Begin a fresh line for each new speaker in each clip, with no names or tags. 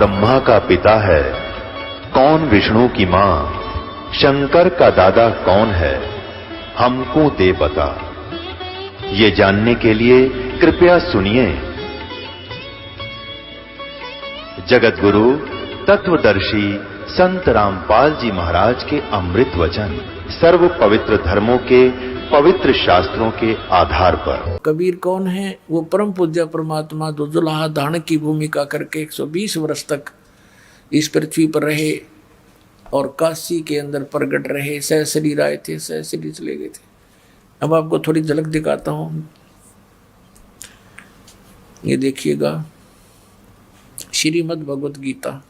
ब्रह्मा का पिता है, कौन विष्णु की मां, शंकर का दादा कौन है, हमको दे बता। ये जानने के लिए कृपया सुनिए। जगत गुरु तत्वदर्शी संत रामपाल जी महाराज के अमृत वचन सर्व पवित्र धर्मों के पवित्र शास्त्रों के आधार पर।
कबीर कौन है? वो परम पूज्य परमात्मा जो जुलाहा दान की भूमिका करके 120 वर्ष तक इस पृथ्वी पर रहे और काशी के अंदर प्रगट रहे। सहशरीर आए थे, सहशरीर चले गए थे। अब आपको थोड़ी झलक दिखाता हूं। ये देखिएगा, श्रीमद् भगवत गीता,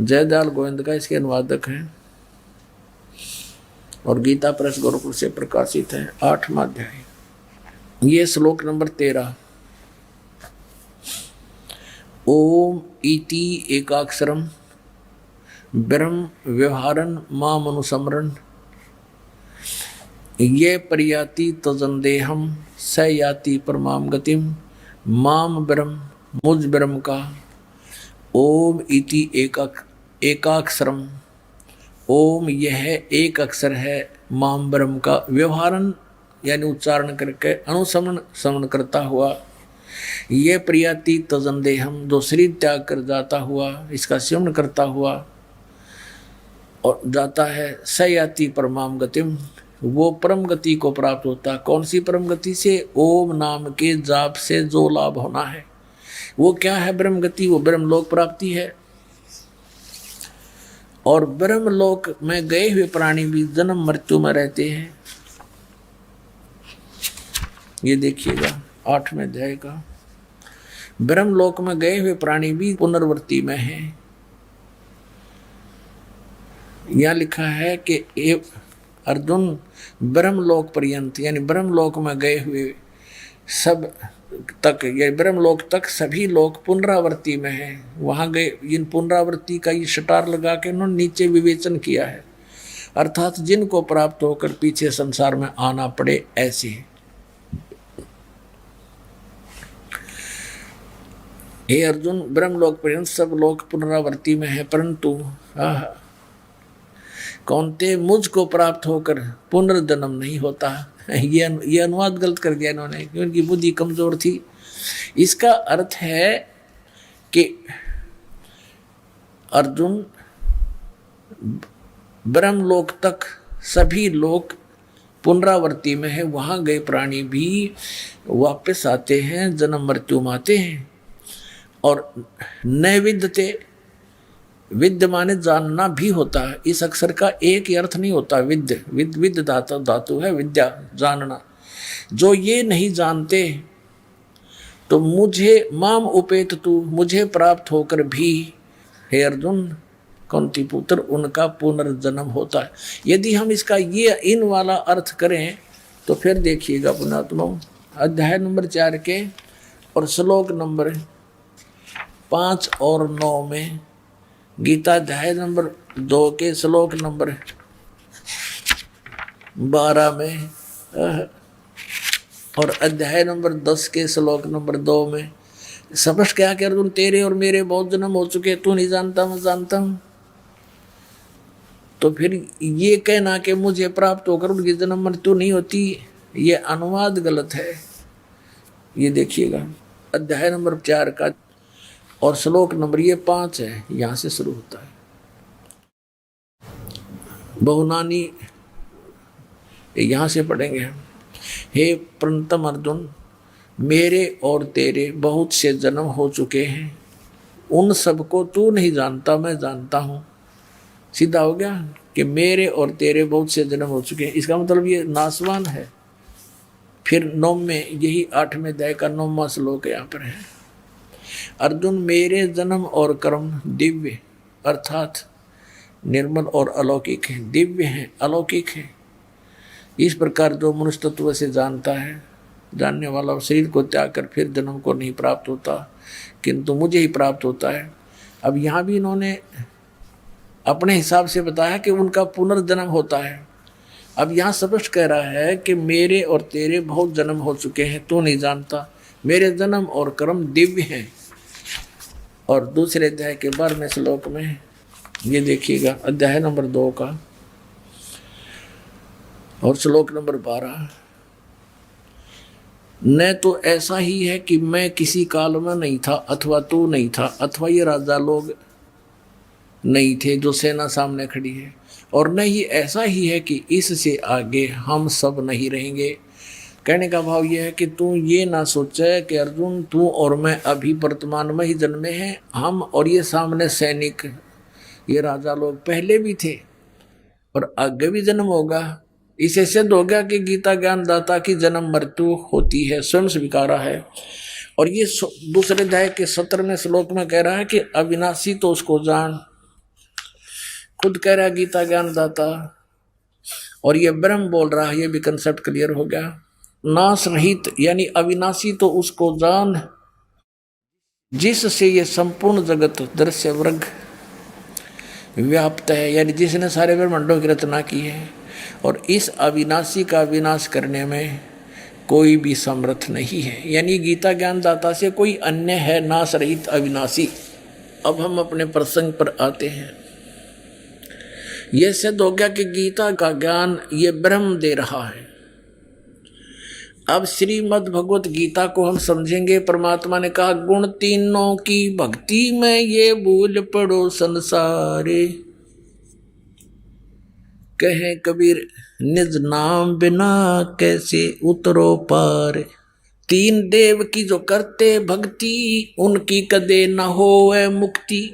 जयदयाल गोविंद का इसके अनुवादक हैं और गीता प्रेस गोरखपुर से प्रकाशित है। 8वां अध्याय, ये श्लोक नंबर 13। ओम इति एकाक्षरम ब्रह्म व्यवहारन माम अनुसमरण ये पर्याति तजंदेहम स याति परमाम गतिम माम ब्रह्म मुझ ब्रह्म का। ओम इति एकाक्षरम, ओम यह एक अक्षर है, माम ब्रह्म का, व्यवहारन यानी उच्चारण करके, अनुसमन समन करता हुआ, ये प्रियाति तजंदेहम जो शरीर त्याग कर जाता हुआ, इसका सेवन करता हुआ और जाता है, सयाति परमाम गतिम, वो परम गति को प्राप्त होता। कौन सी परम गति से? ओम नाम के जाप से जो लाभ होना है वो क्या है? ब्रह्म गति, वो ब्रह्मलोक प्राप्ति है। और ब्रह्मलोक में गए हुए प्राणी भी जन्म मृत्यु में रहते हैं। ये देखिएगा 8वें अध्याय का, ब्रह्मलोक में गए हुए प्राणी भी पुनर्वृत्ति में हैं। यहां लिखा है कि अर्जुन ब्रह्मलोक पर्यंत, यानी ब्रह्मलोक में गए हुए सब तक, ये ब्रह्मलोक तक सभी लोग पुनरावृत्ति में हैं। वहां गए, इन पुनरावृत्ति का ये शटार लगा के उन्होंने नीचे विवेचन किया है, अर्थात जिनको प्राप्त होकर पीछे संसार में आना पड़े ऐसे। हे अर्जुन, ब्रह्मलोक पर्यंत सब लोग पुनरावृत्ति में है, परंतु कौनते मुझको प्राप्त होकर पुनर्जन्म नहीं होता। ये अनुवाद गलत कर दिया इन्होंने, क्योंकि बुद्धि कमजोर थी। इसका अर्थ है कि अर्जुन, ब्रह्मलोक तक सभी लोग पुनरावृत्ति में है, वहां गए प्राणी भी वापस आते हैं, जन्म मृत्यु में आते हैं। और न विद्यते, विद्य माने जानना भी होता है। इस अक्षर का एक ही अर्थ नहीं होता। विद्य धातु है, विद्या जानना। जो ये नहीं जानते तो मुझे माम उपेत तू, मुझे प्राप्त होकर भी, हे अर्जुन कुंती पुत्र, उनका पुनर्जन्म होता है। यदि हम इसका ये इन वाला अर्थ करें तो फिर देखिएगा पुण्यात्मा, अध्याय नंबर 4 के और श्लोक नंबर 5 और 9 में, गीता अध्याय नंबर 2 के श्लोक नंबर 12 में और अध्याय नंबर 10 के श्लोक नंबर 2 में स्पष्ट क्या कर दूं, तेरे और मेरे बहुत जन्म हो चुके, तू नहीं जानता मैं जानता हूं। तो फिर ये कहना कि मुझे प्राप्त होकर उनकी जन्म मृत्यु नहीं होती, ये अनुवाद गलत है। ये देखिएगा अध्याय नंबर 4 का और श्लोक नंबर ये 5 है, यहां से शुरू होता है। बहुनानी यहां से पढ़ेंगे हम। हे प्रणतम अर्जुन, मेरे और तेरे बहुत से जन्म हो चुके हैं, उन सबको तू नहीं जानता मैं जानता हूं। सीधा हो गया कि मेरे और तेरे बहुत से जन्म हो चुके हैं, इसका मतलब ये नासवान है। फिर 9 में, यही 8वें अध्याय का 9वां श्लोक यहाँ पर है। अर्जुन, मेरे जन्म और कर्म दिव्य अर्थात निर्मल और अलौकिक है। दिव्य है, अलौकिक है। इस प्रकार जो मनुष्य तत्व से जानता है, जानने वाला शरीर को त्याग कर फिर जन्म को नहीं प्राप्त होता, किंतु मुझे ही प्राप्त होता है। अब यहाँ भी इन्होंने अपने हिसाब से बताया कि उनका पुनर्जन्म होता है। अब यहाँ स्पष्ट कह रहा है कि मेरे और तेरे बहुत जन्म हो चुके हैं, तू नहीं जानता। मेरे जन्म और कर्म दिव्य हैं, और दूसरे अध्याय के 12वें श्लोक में ये देखिएगा, अध्याय नंबर 2 का और श्लोक नंबर 12। न तो ऐसा ही है कि मैं किसी काल में नहीं था, अथवा तू नहीं था, अथवा ये राजा लोग नहीं थे जो सेना सामने खड़ी है, और न ही ऐसा ही है कि इससे आगे हम सब नहीं रहेंगे। कहने का भाव यह है कि तू ये ना सोचे कि अर्जुन तू और मैं अभी वर्तमान में ही जन्मे हैं, हम और ये सामने सैनिक, ये राजा लोग पहले भी थे और आगे भी जन्म होगा। इसे सिद्ध हो गया कि गीता ज्ञानदाता की जन्म मृत्यु होती है, स्वयं स्वीकारा है। और ये दूसरे अध्याय के 17वें श्लोक में कह रहा है कि अविनाशी तो उसको जान, खुद कह रहा है गीता ज्ञानदाता, और ये ब्रह्म बोल रहा है, ये भी कंसेप्ट क्लियर हो गया। नाश रहित यानी अविनाशी तो उसको जान जिससे ये संपूर्ण जगत दृश्य वर्ग व्याप्त है, यानी जिसने सारे ब्रह्मांडों की रचना की है, और इस अविनाशी का विनाश करने में कोई भी समर्थ नहीं है। यानी गीता ज्ञानदाता से कोई अन्य है नाश रहित अविनाशी। अब हम अपने प्रसंग पर आते हैं। यह सिद्ध हो गया कि गीता का ज्ञान ये ब्रह्म दे रहा है। अब श्रीमद् भगवत गीता को हम समझेंगे। परमात्मा ने कहा गुण तीनों की भक्ति में ये भूल पड़ो संसारे, कहे कबीर निज नाम बिना कैसे उतरो पार। तीन देव की जो करते भक्ति उनकी कदे न होए मुक्ति।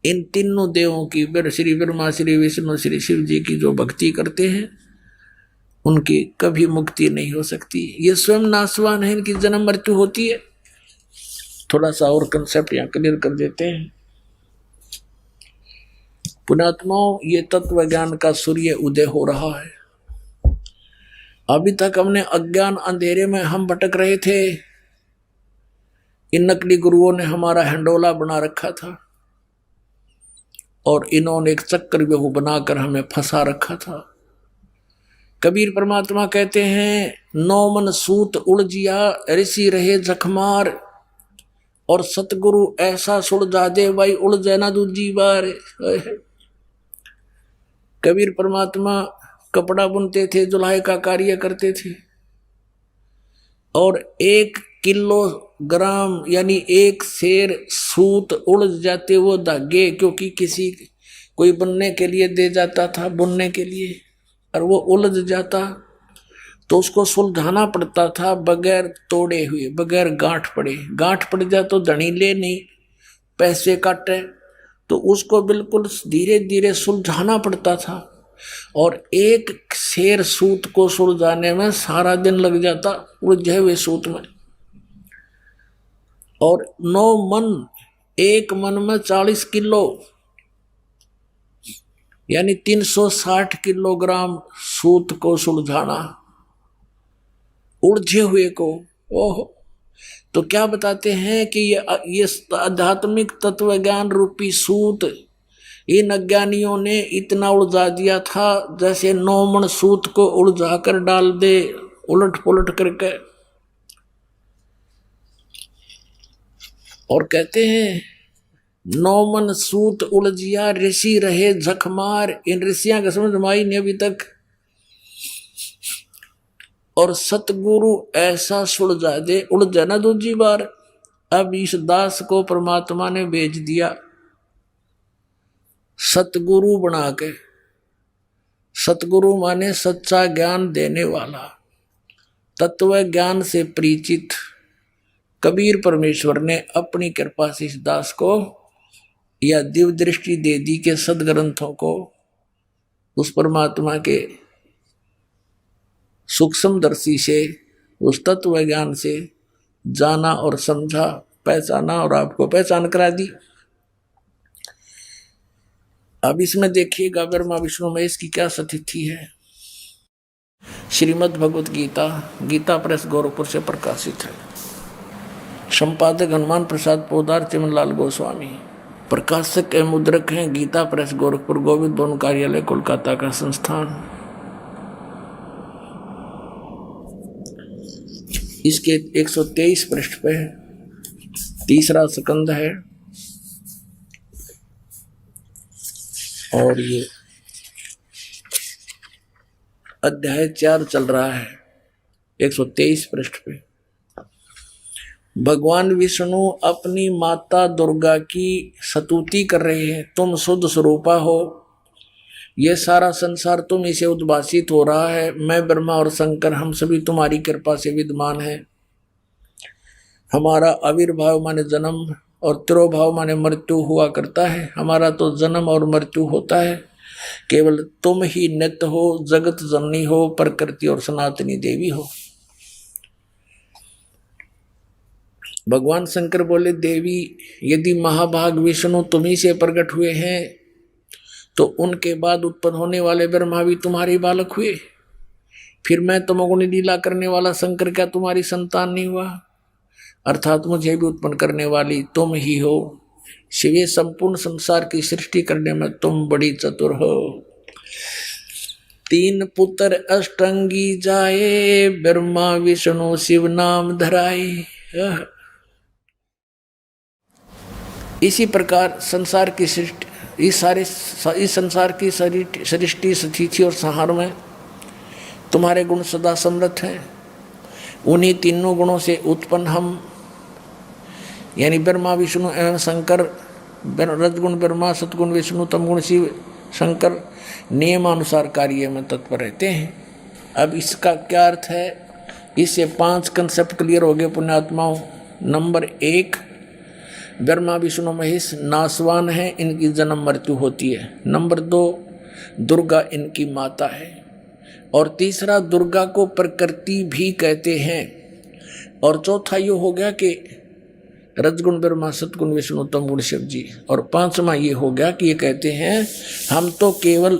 इन तीनों देवों की, श्री ब्रह्मा, श्री विष्णु, श्री शिव जी की जो भक्ति करते हैं उनकी कभी मुक्ति नहीं हो सकती। ये स्वयं नाशवान है, इनकी जन्म मृत्यु होती है। थोड़ा सा और कंसेप्ट यहाँ क्लियर कर देते हैं। पुण्यात्माओं, ये तत्व ज्ञान का सूर्य उदय हो रहा है। अभी तक हमने अज्ञान अंधेरे में हम भटक रहे थे। इन नकली गुरुओं ने हमारा हंडोला बना रखा था और इन्होंने एक चक्रव्यूह बनाकर हमें फंसा रखा था। कबीर परमात्मा कहते हैं, नौ मन सूत उलझिया ऋषि रहे जखमार, और सतगुरु ऐसा सुलझा दे भाई उलझे ना दूजी बार। कबीर परमात्मा कपड़ा बुनते थे, जुलाई का कार्य करते थे, और 1 किलोग्राम यानी 1 सेर सूत उलझ जाते वो धागे, क्योंकि किसी कोई बनने के लिए दे जाता था, बुनने के लिए, और वो उलझ जाता तो उसको सुलझाना पड़ता था बगैर तोड़े हुए, बगैर गांठ पड़े। गांठ पड़ जाए तो धनी ले नहीं, पैसे काटे, तो उसको बिल्कुल धीरे धीरे सुलझाना पड़ता था। और 1 सेर सूत को सुलझाने में सारा दिन लग जाता उलझे हुए सूत में। और 9 मन, 1 मन में 40 किलो यानी 360 किलोग्राम सूत को सुलझाना, उलझे हुए को। ओह, तो क्या बताते हैं कि ये आध्यात्मिक तत्व ज्ञान रूपी सूत इन अज्ञानियों ने इतना उलझा दिया था जैसे 9 मन सूत को उलझा कर डाल दे उलट पुलट करके। और कहते हैं 9 मन सूत उलझिया ऋषि रहे जखमार। इन ऋषियों का समझ में आई नहीं अभी तक। और सतगुरु ऐसा सुलझा दे उलझा ना दूजी बार। अब इस दास को परमात्मा ने भेज दिया सतगुरु बना के। सतगुरु माने सच्चा ज्ञान देने वाला, तत्व ज्ञान से परिचित। कबीर परमेश्वर ने अपनी कृपा से इस दास को या दिव्य दृष्टि दे दी के सदग्रंथों को उस परमात्मा के सूक्ष्म दर्शी से, उस तत्व ज्ञान से जाना और समझा, पहचाना और आपको पहचान करा दी। अब इसमें देखिएगा ब्रह्मा विष्णु महेश की क्या स्थिति है। श्रीमद् भगवत गीता, गीता प्रेस गोरखपुर से प्रकाशित है। संपादक हनुमान प्रसाद पोदार, चिमनलाल गोस्वामी। प्रकाशक एवं मुद्रक हैं गीता प्रेस गोरखपुर, गोविंद भवन कार्यालय कोलकाता का संस्थान। इसके 123 पृष्ठ पे तीसरा स्कंद है और ये अध्याय 4 चल रहा है 123 पृष्ठ पे। भगवान विष्णु अपनी माता दुर्गा की स्तुति कर रहे हैं, तुम शुद्ध स्वरूपा हो, ये सारा संसार तुम इसे उद्भासित हो रहा है, मैं ब्रह्मा और शंकर हम सभी तुम्हारी कृपा से विद्यमान है। हमारा आविर्भाव माने जन्म और तिरोभाव माने मृत्यु हुआ करता है, हमारा तो जन्म और मृत्यु होता है, केवल तुम ही नित्य हो, जगत जननी हो, प्रकृति और सनातनी देवी हो। भगवान शंकर बोले, देवी यदि महाभाग विष्णु तुम्ही से प्रकट हुए हैं तो उनके बाद उत्पन्न होने वाले ब्रह्मा भी तुम्हारे बालक हुए, फिर मैं तमोगुणी लीला करने वाला शंकर क्या तुम्हारी संतान नहीं हुआ? अर्थात मुझे भी उत्पन्न करने वाली तुम ही हो। शिवे संपूर्ण संसार की सृष्टि करने में तुम बड़ी चतुर हो। 3 पुत्र अष्टंगी जाए, ब्रह्मा विष्णु शिव नाम धराए। इसी प्रकार संसार की सृष्टि, इस संसार की सृष्टि स्थिति और संहार में तुम्हारे गुण सदा समृद्ध हैं। उन्हीं तीनों गुणों से उत्पन्न हम यानी ब्रह्मा विष्णु एवं शंकर, रजगुण ब्रह्मा, सतगुण विष्णु, तमगुण शिव शंकर नियमानुसार कार्य में तत्पर रहते हैं। अब इसका क्या अर्थ है? इससे 5 कंसेप्ट क्लियर हो गए पुण्यात्माओं। नंबर 1, ब्रह्मा विष्णु महेश नासवान है, इनकी जन्म मृत्यु होती है। नंबर 2, दुर्गा इनकी माता है। और तीसरा, दुर्गा को प्रकृति भी कहते हैं। और चौथा ये हो गया कि रजगुण ब्रह्मा, सतगुण विष्णु, तमगुण शिव जी। और 5वां ये हो गया कि ये कहते हैं हम तो केवल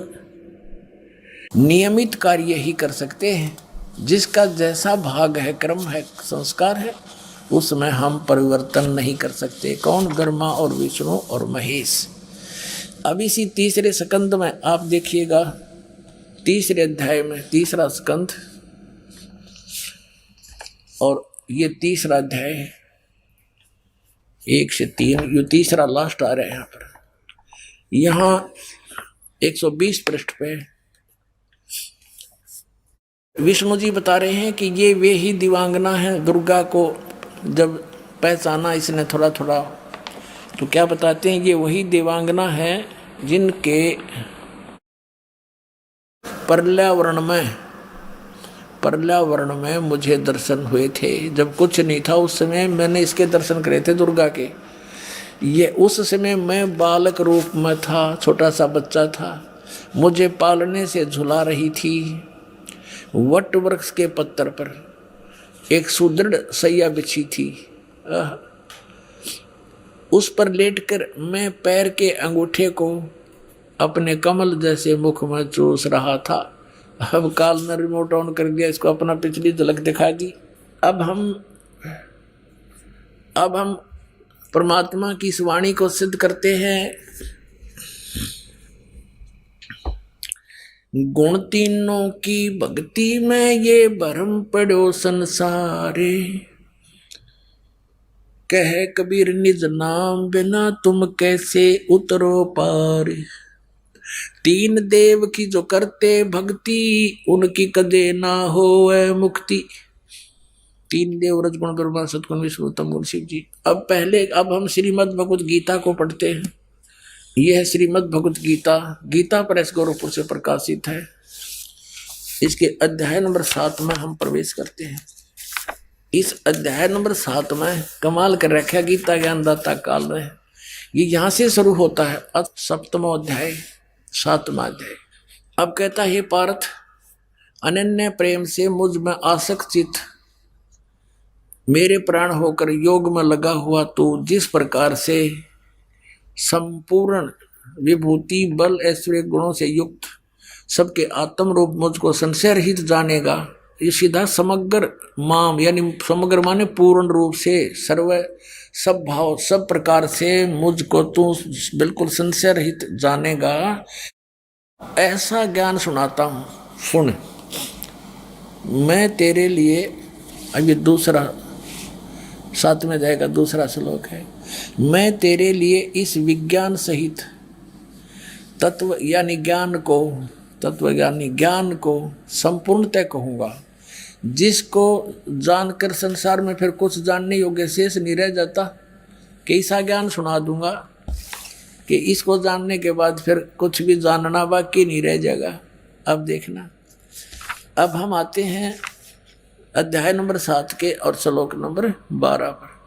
नियमित कार्य ही कर सकते हैं, जिसका जैसा भाग है, क्रम है, संस्कार है, उसमें हम परिवर्तन नहीं कर सकते। कौन? ब्रह्मा और विष्णु और महेश। अब इसी तीसरे स्कंद में आप देखिएगा, तीसरे अध्याय में तीसरा स्कंद और ये तीसरा अध्याय 1 से 3, ये तीसरा लास्ट आ रहा है। यहाँ 120 पृष्ठ पे विष्णु जी बता रहे हैं कि ये वे ही दिवांगना है। दुर्गा को जब पहचाना इसने थोड़ा थोड़ा तो क्या बताते हैं, ये वही देवांगना है जिनके पर्यावरण में मुझे दर्शन हुए थे। जब कुछ नहीं था उस समय मैंने इसके दर्शन करे थे, दुर्गा के। ये उस समय मैं बालक रूप में था, छोटा सा बच्चा था, मुझे पालने से झुला रही थी। वट वृक्ष के पत्तर पर एक सुदृढ़ सैया बिछी थी, उस पर लेटकर मैं पैर के अंगूठे को अपने कमल जैसे मुख में चूस रहा था। अब काल ने रिमोट ऑन कर दिया, इसको अपना पिछली झलक दिखा दी। अब हम परमात्मा की इस वाणी को सिद्ध करते हैं। गुण तीनों की भक्ति में ये भरम पड़ो संसारे, कह कबीर निज नाम बिना तुम कैसे उतरो पार। 3 देव की जो करते भक्ति, उनकी कदे ना होए मुक्ति। 3 देव रजगुण ब्रह्मा सतगुण विष्णु तमगुण शिव जी। अब हम श्रीमद् भगवत गीता को पढ़ते हैं। यह है श्रीमद् भगवत गीता, गीता प्रेस गोरखपुर से प्रकाशित है। इसके अध्याय नंबर 7 में हम प्रवेश करते हैं। इस अध्याय नंबर 7 में कमाल कर रखा गीता ज्ञानदाता काल में। ये यहाँ से शुरू होता है, 7वां अध्याय 7वां अध्याय। अब कहता है, पार्थ अनन्य प्रेम से मुझ में आसक्त चित्त मेरे प्राण होकर योग में लगा हुआ तू जिस प्रकार से संपूर्ण विभूति बल ऐश्वर्य गुणों से युक्त सबके आत्म रूप मुझको संशय रहित जानेगा। ये सीधा समग्र माम यानी समग्र माने पूर्ण रूप से सर्व सब भाव सब प्रकार से मुझको तू बिल्कुल संशय रहित जानेगा, ऐसा ज्ञान सुनाता हूँ। सुन, मैं तेरे लिए, अब ये दूसरा 7वें अध्याय का दूसरा श्लोक है। मैं तेरे लिए इस विज्ञान सहित तत्व यानी ज्ञान को, तत्व यानी ज्ञान को संपूर्णतः कहूँगा, जिसको जानकर संसार में फिर कुछ जानने योग्य शेष नहीं रह जाता। कैसा ज्ञान सुना दूंगा कि इसको जानने के बाद फिर कुछ भी जानना बाकी नहीं रह जाएगा। अब देखना, अब हम आते हैं अध्याय नंबर 7 के और श्लोक नंबर 12 पर।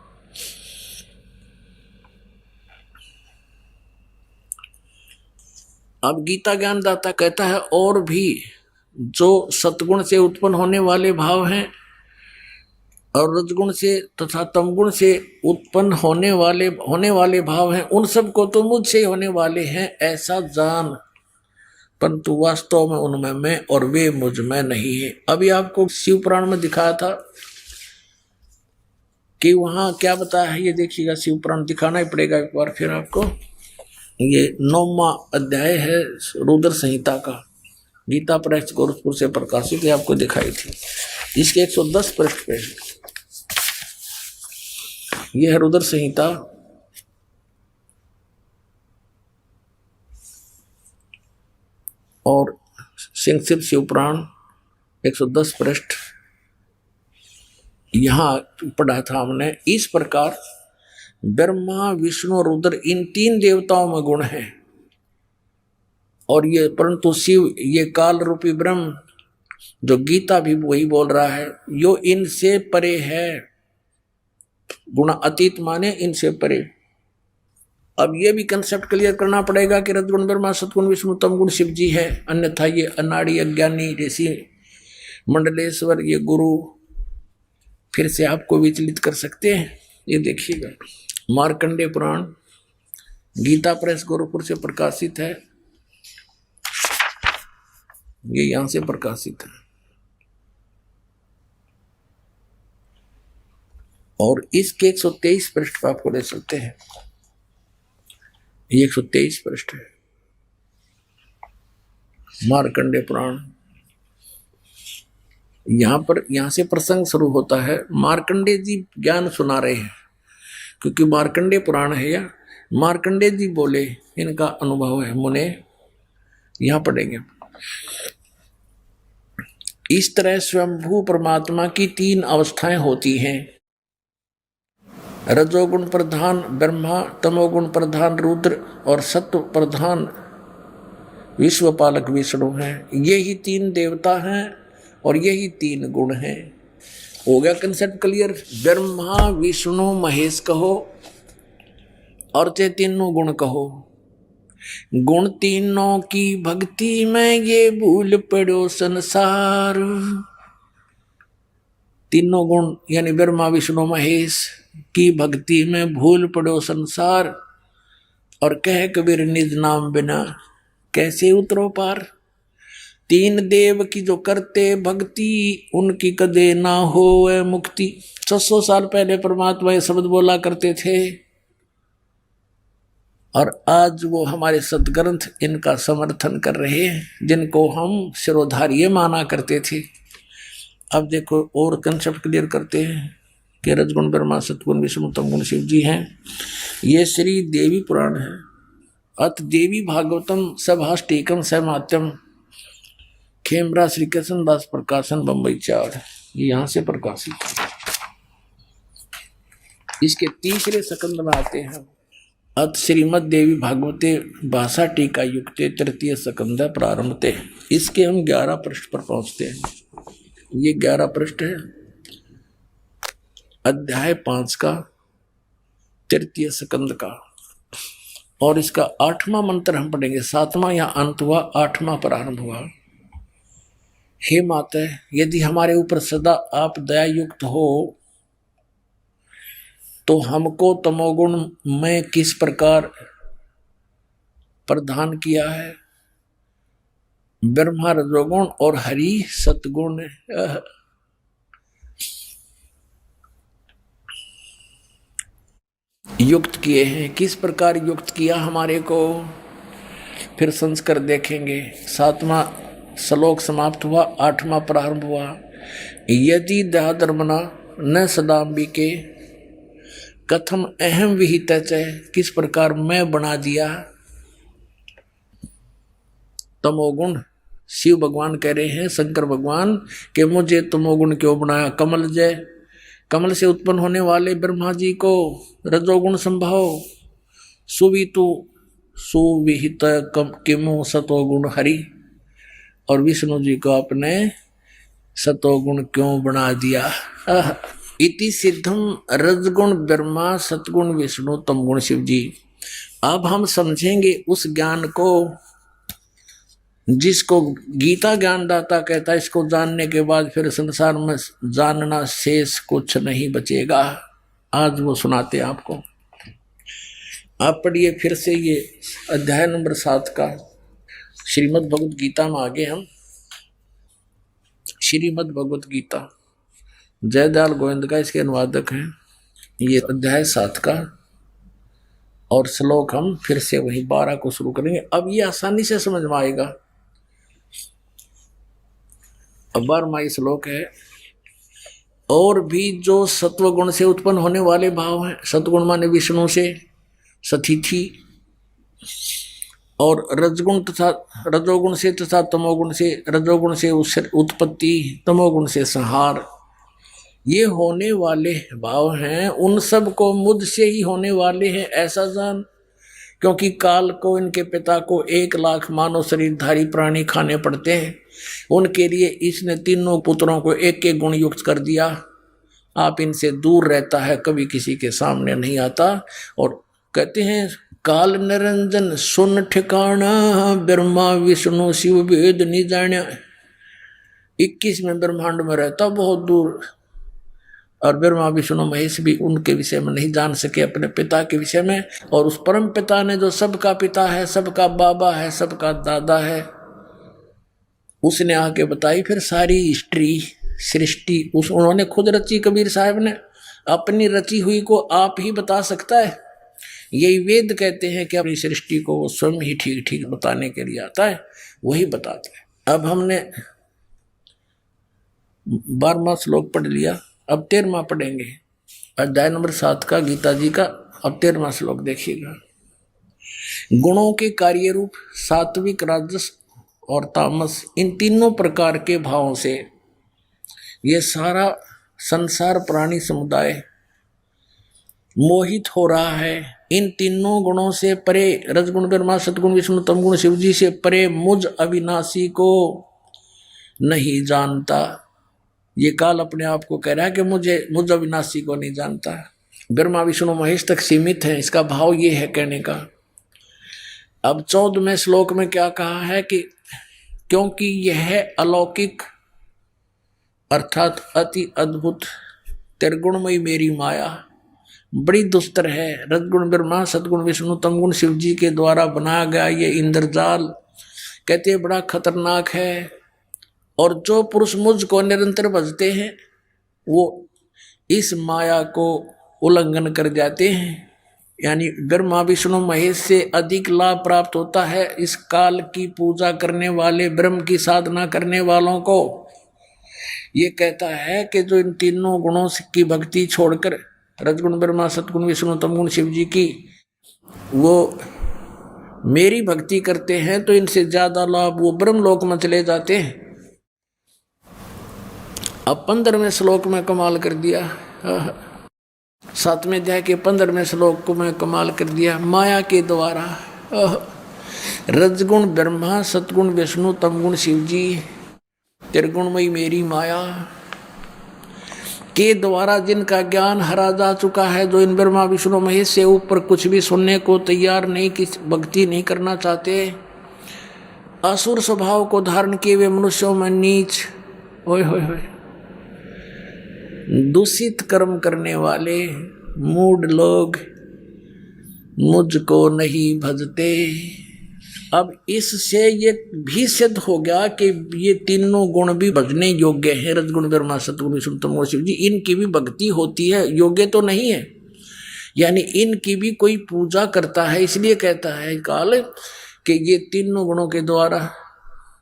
अब गीता ज्ञानदाता कहता है, और भी जो सतगुण से उत्पन्न होने वाले भाव हैं और रजगुण से तथा तमगुण से उत्पन्न होने वाले भाव हैं, उन सब को तो मुझसे होने वाले हैं ऐसा जान, परंतु वास्तव में उनमें मैं और वे मुझ में नहीं है। अभी आपको शिव पुराण में दिखाया था कि वहां क्या बताया है, ये देखिएगा। शिव पुराण दिखाना ही पड़ेगा एक बार फिर आपको। ये 9वां अध्याय है रुद्र संहिता का, गीता प्रेस गोरखपुर से प्रकाशित है, आपको दिखाई थी। इसके 110 पृष्ठ पे है। यह है रुद्र संहिता, और सिंह शिव पुराण 110 पृष्ठ यहां पढ़ा था हमने। इस प्रकार ब्रह्मा विष्णु रुद्र इन 3 देवताओं में गुण है, और ये परंतु शिव ये काल रूपी ब्रह्म, जो गीता भी वही बोल रहा है, यो इनसे परे है। गुण अतीत माने इनसे परे। अब ये भी कंसेप्ट क्लियर करना पड़ेगा कि रजगुण ब्रह्मा, सतगुण विष्णु, तमगुण शिव जी है, अन्यथा ये अनाड़ी अज्ञानी ऋषि मंडलेश्वर ये गुरु फिर से आपको विचलित कर सकते हैं। ये देखिएगा, मार्कंडेय पुराण गीता प्रेस गोरखपुर से प्रकाशित है, ये यहां से प्रकाशित है। और इसके 123 पृष्ठ पर आपको ले सकते हैं, ये 123 पृष्ठ है मार्कंडेय पुराण। यहां से प्रसंग शुरू होता है। मार्कंडेय जी ज्ञान सुना रहे हैं, क्योंकि मार्कंडेय पुराण है, या मार्कंडेय जी बोले, इनका अनुभव है मुने। यहां पढ़ेंगे। इस तरह स्वयंभू परमात्मा की 3 अवस्थाएं होती हैं। रजोगुण प्रधान ब्रह्मा, तमोगुण प्रधान रुद्र और सत्व प्रधान विश्वपालक विष्णु हैं। यही 3 देवता हैं और यही 3 गुण हैं। हो गया कंसेप्ट क्लियर। ब्रह्मा विष्णु महेश कहो और ते 3 गुण कहो। गुण 3 की भक्ति में ये भूल पड़ो संसार। 3 गुण यानी ब्रह्मा विष्णु महेश की भक्ति में भूल पड़ो संसार, और कह कबीर निज नाम बिना कैसे उतरो पार। 3 देव की जो करते भक्ति, उनकी कदे ना हो मुक्ति। 600 साल पहले परमात्मा ये शब्द बोला करते थे, और आज वो हमारे सदग्रंथ इनका समर्थन कर रहे हैं, जिनको हम शिरोधार्य माना करते थे। अब देखो और कंसेप्ट क्लियर करते हैं कि रजगुण ब्रह्मा, सतगुण विष्णु, तमगुण शिव जी हैं। ये श्री देवी पुराण है। अत देवी भागवतम सभाष्टीकम सहमात्यम, खेमरा श्री कृष्ण दास प्रकाशन बम्बई 4, यहां से प्रकाशित है। इसके 3रे सकंद में आते हैं। अत श्रीमद देवी भागवते भाषा टीका युक्ते 3य सकंद प्रारंभते। इसके हम 11 पृष्ठ पर पहुंचते हैं। ये 11 पृष्ठ है अध्याय 5 का 3य सकंद का, और इसका 8वां मंत्र हम पढ़ेंगे। 7वां या अंत हुआ, 8वां प्रारंभ हुआ। हे माता, यदि हमारे ऊपर सदा आप दया युक्त हो तो हमको तमोगुण में किस प्रकार प्रदान किया है। ब्रह्मा रजोगुण और हरि सतगुण युक्त किए हैं। किस प्रकार युक्त किया हमारे को, फिर संस्कार देखेंगे। 7वां श्लोक समाप्त हुआ, 8वां प्रारंभ हुआ। यदि दया धर्मना न सदाम्बिके कथम अहम विहित च, किस प्रकार मैं बना दिया तमोगुण। शिव भगवान कह रहे हैं, शंकर भगवान, कि मुझे तमोगुण क्यों बनाया। कमल जय, कमल से उत्पन्न होने वाले ब्रह्मा जी को रजोगुण संभाव, सुवितु सुविहित किमु सतोगुण हरि, और विष्णु जी को आपने सतोगुण क्यों बना दिया। इति सिद्धम रजगुण ब्रह्मा सतगुण विष्णु तमगुण शिव जी। अब हम समझेंगे उस ज्ञान को जिसको गीता ज्ञानदाता कहता है। इसको जानने के बाद फिर संसार में जानना शेष कुछ नहीं बचेगा। आज वो सुनाते हैं आपको। आप पढ़िए फिर से ये अध्याय नंबर 7 का श्रीमद् भगवत गीता में आगे हम। श्रीमद् भगवत गीता जयदयाल गोविंद का इसके अनुवादक हैं। ये अध्याय 7 का और श्लोक हम फिर से वही 12 को शुरू करेंगे। अब ये आसानी से समझ में आएगा। अब 12वां श्लोक है, और भी जो सत्वगुण से उत्पन्न होने वाले भाव हैं, सत्वगुण माने विष्णु से सतिथि, और रजगुण तथा रजोगुण से तथा तमोगुण से, रजोगुण से उत्पत्ति, तमोगुण से संहार, ये होने वाले भाव हैं। उन सब को मुझ से ही होने वाले हैं ऐसा जान, क्योंकि काल को इनके पिता को 1 लाख मानव शरीरधारी प्राणी खाने पड़ते हैं। उनके लिए इसने तीनों पुत्रों को एक एक गुण युक्त कर दिया। आप इनसे दूर रहता है, कभी किसी के सामने नहीं आता। और कहते हैं काल निरंजन सुन ठिकाना, ब्रह्मा विष्णु शिव वेद नहीं जाना। 21 में ब्रह्मांड में रहता बहुत दूर, और ब्रह्मा विष्णु महेश भी उनके विषय में नहीं जान सके, अपने पिता के विषय में। और उस परम पिता ने जो सबका पिता है, सबका बाबा है, सबका दादा है, उसने आके बताई फिर सारी हिस्ट्री सृष्टि। उन्होंने खुद रची। कबीर साहब ने अपनी रची हुई को आप ही बता सकता है। यही वेद कहते हैं कि अपनी सृष्टि को वो स्वयं ही ठीक ठीक बताने के लिए आता है, वही बताता है। अब हमने 12वां श्लोक पढ़ लिया, अब 13वां पढ़ेंगे। अध्याय नंबर 7 का गीता जी का। अब 13वां श्लोक देखिएगा। गुणों के कार्य रूप सात्विक, राजस और तामस, इन तीनों प्रकार के भावों से ये सारा संसार प्राणी समुदाय मोहित हो रहा है। इन तीनों गुणों से परे, रजगुण ब्रह्मा सतगुण विष्णु तमगुण शिव जी से परे मुझ अविनाशी को नहीं जानता। ये काल अपने आप को कह रहा है कि मुझ अविनाशी को नहीं जानता। ब्रह्मा विष्णु महेश तक सीमित है, इसका भाव ये है कहने का। अब 14वें श्लोक में क्या कहा है कि क्योंकि यह अलौकिक अर्थात अति अद्भुत त्रिगुणमयी मेरी माया बड़ी दुस्तर है। रजगुण ब्रह्मा सतगुण विष्णु तमगुण शिव जी के द्वारा बनाया गया ये इंद्रजाल कहते बड़ा खतरनाक है। और जो पुरुष मुझ को निरंतर भजते हैं वो इस माया को उल्लंघन कर जाते हैं। यानी ब्रह्मा विष्णु महेश से अधिक लाभ प्राप्त होता है इस काल की पूजा करने वाले, ब्रह्म की साधना करने वालों को। ये कहता है कि जो इन तीनों गुणों की भक्ति छोड़कर, रजगुण ब्रह्मा सतगुण विष्णु तमगुण शिव जी की, वो मेरी भक्ति करते हैं तो इनसे ज्यादा लाभ वो ब्रह्म लोक में चले जाते हैं। अब 15वें श्लोक में कमाल कर दिया। 7वें अध्याय के 15वें श्लोक को मैं कमाल कर दिया। माया के द्वारा रजगुण ब्रह्मा सतगुण विष्णु तमगुण शिव जी त्रिगुणमयी मेरी माया के द्वारा जिनका ज्ञान हरा जा चुका है, जो इन ब्रह्मा विष्णु महेश से ऊपर कुछ भी सुनने को तैयार नहीं, किस भक्ति नहीं करना चाहते, असुर स्वभाव को धारण किए हुए मनुष्यों में नीच ओए होए होए दूषित कर्म करने वाले मूढ़ लोग मुझको नहीं भजते। अब इससे ये भी सिद्ध हो गया कि ये तीनों गुण भी भजने योग्य हैं। रजगुण ब्रह्मा सतगुण विष्णु तमगुण शिव जी, इनकी भी भक्ति होती है, योग्य तो नहीं है, यानी इनकी भी कोई पूजा करता है। इसलिए कहता है काल कि ये तीनों गुणों के द्वारा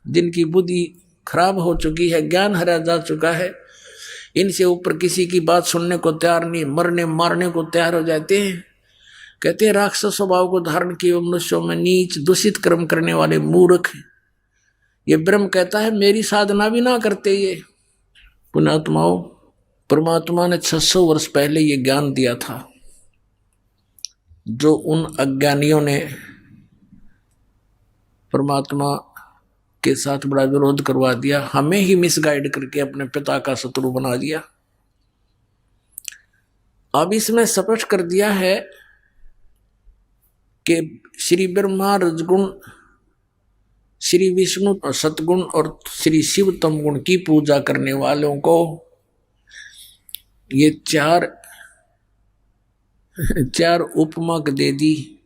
जिनकी बुद्धि खराब हो चुकी है, ज्ञान हरा जा चुका है, इनसे ऊपर किसी की बात सुनने को तैयार नहीं, मरने मारने को तैयार हो जाते हैं। कहते हैं राक्षस स्वभाव को धारण किए मनुष्यों में नीच दूषित कर्म करने वाले मूर्ख। ये ब्रह्म कहता है मेरी साधना भी ना करते ये पुण्यात्माओं। परमात्मा ने 600 वर्ष पहले ये ज्ञान दिया था, जो उन अज्ञानियों ने परमात्मा के साथ बड़ा विरोध करवा दिया, हमें ही मिसगाइड करके अपने पिता का शत्रु बना दिया। अब इसमें स्पष्ट कर दिया है कि श्री ब्रह्मा रजगुण, श्री विष्णु सतगुण और श्री शिव तमगुण की पूजा करने वालों को ये चार उपमा दे दी।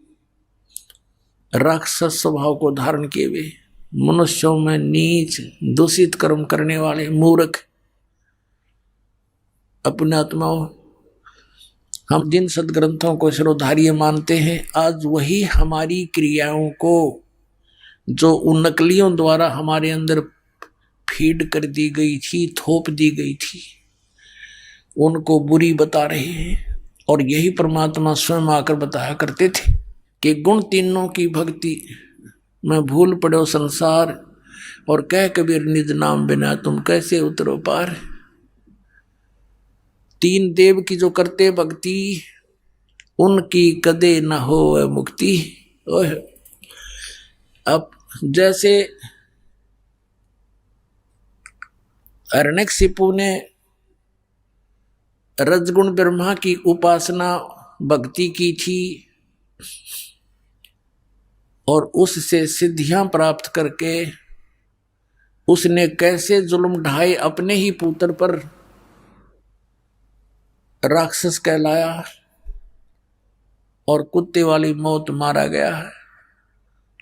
राक्षस स्वभाव को धारण किए हुए मनुष्यों में नीच दूषित कर्म करने वाले मूर्ख। अपने आत्माओं, हम जिन सदग्रंथों को शिरोधार्य मानते हैं, आज वही हमारी क्रियाओं को जो उन नकलियों द्वारा हमारे अंदर फीड कर दी गई थी, थोप दी गई थी, उनको बुरी बता रहे हैं। और यही परमात्मा स्वयं आकर बताया करते थे कि गुण तीनों की भक्ति में भूल पड़ो संसार, और कह कबीर निज नाम बिना तुम कैसे उतरो पार। तीन देव की जो करते भक्ति, उनकी कदे न हो मुक्ति। अब जैसे हिरण्यकशिपु ने रजगुण ब्रह्मा की उपासना भक्ति की थी और उससे सिद्धियां प्राप्त करके उसने कैसे जुल्म ढाए अपने ही पुत्र पर, राक्षस कहलाया और कुत्ते वाली मौत मारा गया।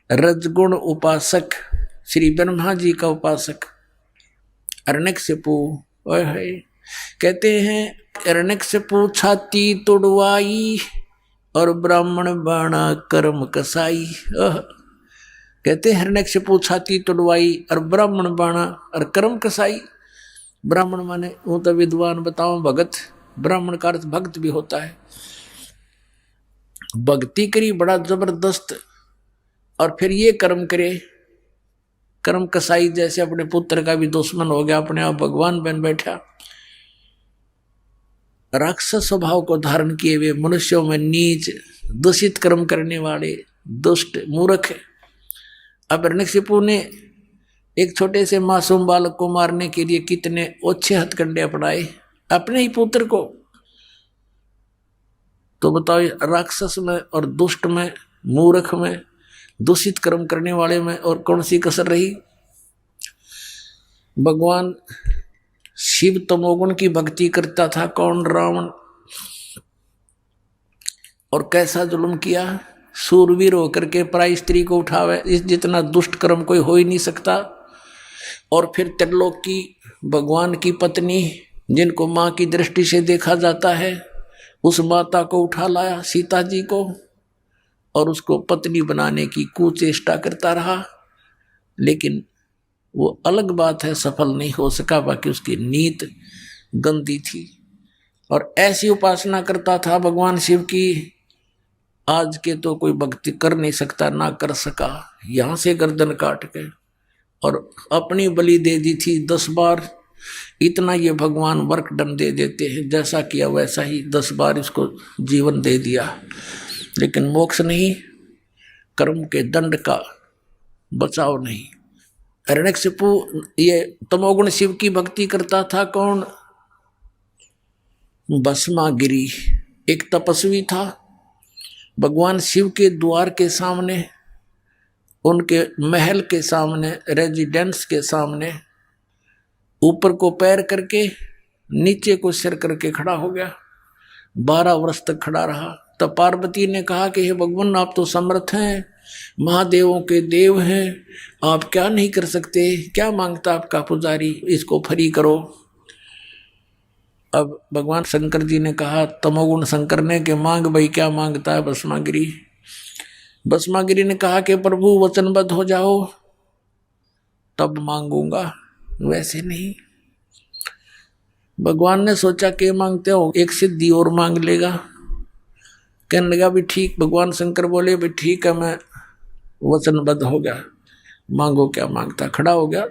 रजगुण उपासक श्री ब्रह्मा जी का उपासक हिरण्यकशिपु कहते हैं, हिरण्यकशिपु छाती तुड़वाई और ब्राह्मण बाणा कर्म कसाई। कहते हैं हिरण्यकशिपु छाती तुड़वाई और ब्राह्मण बाणा और कर्म कसाई। ब्राह्मण माने वो तो विद्वान, बताओ भगत, ब्राह्मण का अर्थ भक्त भी होता है। भक्ति करी बड़ा जबरदस्त और फिर ये कर्म करे, कर्म कसाई जैसे अपने पुत्र का भी दुश्मन हो गया, अपने आप भगवान बन बैठा। राक्षस स्वभाव को धारण किए हुए मनुष्यों में नीच दूषित कर्म करने वाले दुष्ट मूर्ख। अब हिरण्यकशिपु ने एक छोटे से मासूम बालक को मारने के लिए कितने ओछे हथकंडे अपनाए अपने ही पुत्र को। तो बताओ राक्षस में और दुष्ट में, मूर्ख में, दूषित कर्म करने वाले में और कौन सी कसर रही। भगवान शिव तमोगुण की भक्ति करता था कौन, रावण, और कैसा जुल्म किया, सूरवीर होकर के पराई स्त्री को उठावे, इस जितना दुष्ट कर्म कोई हो ही नहीं सकता। और फिर त्रिलोक की भगवान की पत्नी जिनको माँ की दृष्टि से देखा जाता है, उस माता को उठा लाया सीता जी को और उसको पत्नी बनाने की कुचेष्टा करता रहा, लेकिन वो अलग बात है सफल नहीं हो सका, बाकी उसकी नीत गंदी थी। और ऐसी उपासना करता था भगवान शिव की, आज के तो कोई भक्ति कर नहीं सकता, ना कर सका। यहाँ से गर्दन काट के और अपनी बलि दे दी थी 10 बार। इतना ये भगवान वर्कडन दे देते हैं, जैसा किया वैसा ही 10 बार इसको जीवन दे दिया, लेकिन मोक्ष नहीं, कर्म के दंड का बचाव नहीं। हिरण्यकशिपु ये तमोगुण शिव की भक्ति करता था कौन, भस्मागिरी एक तपस्वी था। भगवान शिव के द्वार के सामने, उनके महल के सामने, रेजिडेंस के सामने ऊपर को पैर करके नीचे को सिर करके खड़ा हो गया। 12 वर्ष तक खड़ा रहा। तब पार्वती ने कहा कि हे भगवान, आप तो समर्थ हैं, महादेवों के देव हैं, आप क्या नहीं कर सकते, क्या मांगता आपका पुजारी, इसको फ्री करो। अब भगवान शंकर जी ने कहा, तमोगुण शंकर ने, कि मांग भाई, क्या मांगता है भस्मागिरी। भस्मागिरी ने कहा कि प्रभु वचनबद्ध हो जाओ तब मांगूंगा, वैसे नहीं। भगवान ने सोचा के मांगते हो, एक सिद्धि और मांग लेगा। कहने लगा भी ठीक। भगवान शंकर बोले भी ठीक है, मैं वचनबद्ध हो गया, मांगो क्या मांगता। खड़ा हो गया।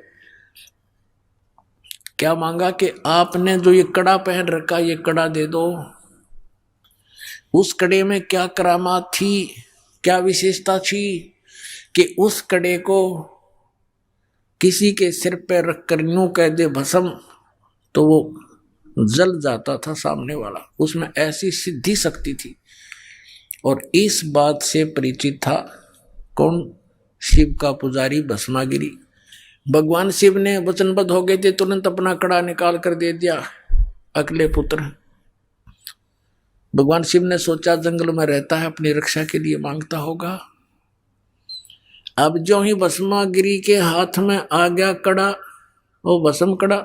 क्या मांगा कि आपने जो ये कड़ा पहन रखा, ये कड़ा दे दो। उस कड़े में क्या करामात थी, क्या विशेषता थी कि उस कड़े को किसी के सिर पर रखकर यूं कह दे भस्म, तो वो जल जाता था सामने वाला। उसमें ऐसी सिद्धि शक्ति थी। और इस बात से परिचित था कौन? शिव का पुजारी भस्मागिरी। भगवान शिव ने वचनबद्ध हो गए थे, तुरंत अपना कड़ा निकाल कर दे दिया अगले पुत्र। भगवान शिव ने सोचा जंगल में रहता है, अपनी रक्षा के लिए मांगता होगा। अब जो ही भस्मागिरी के हाथ में आ गया कड़ा, वो भस्म कड़ा,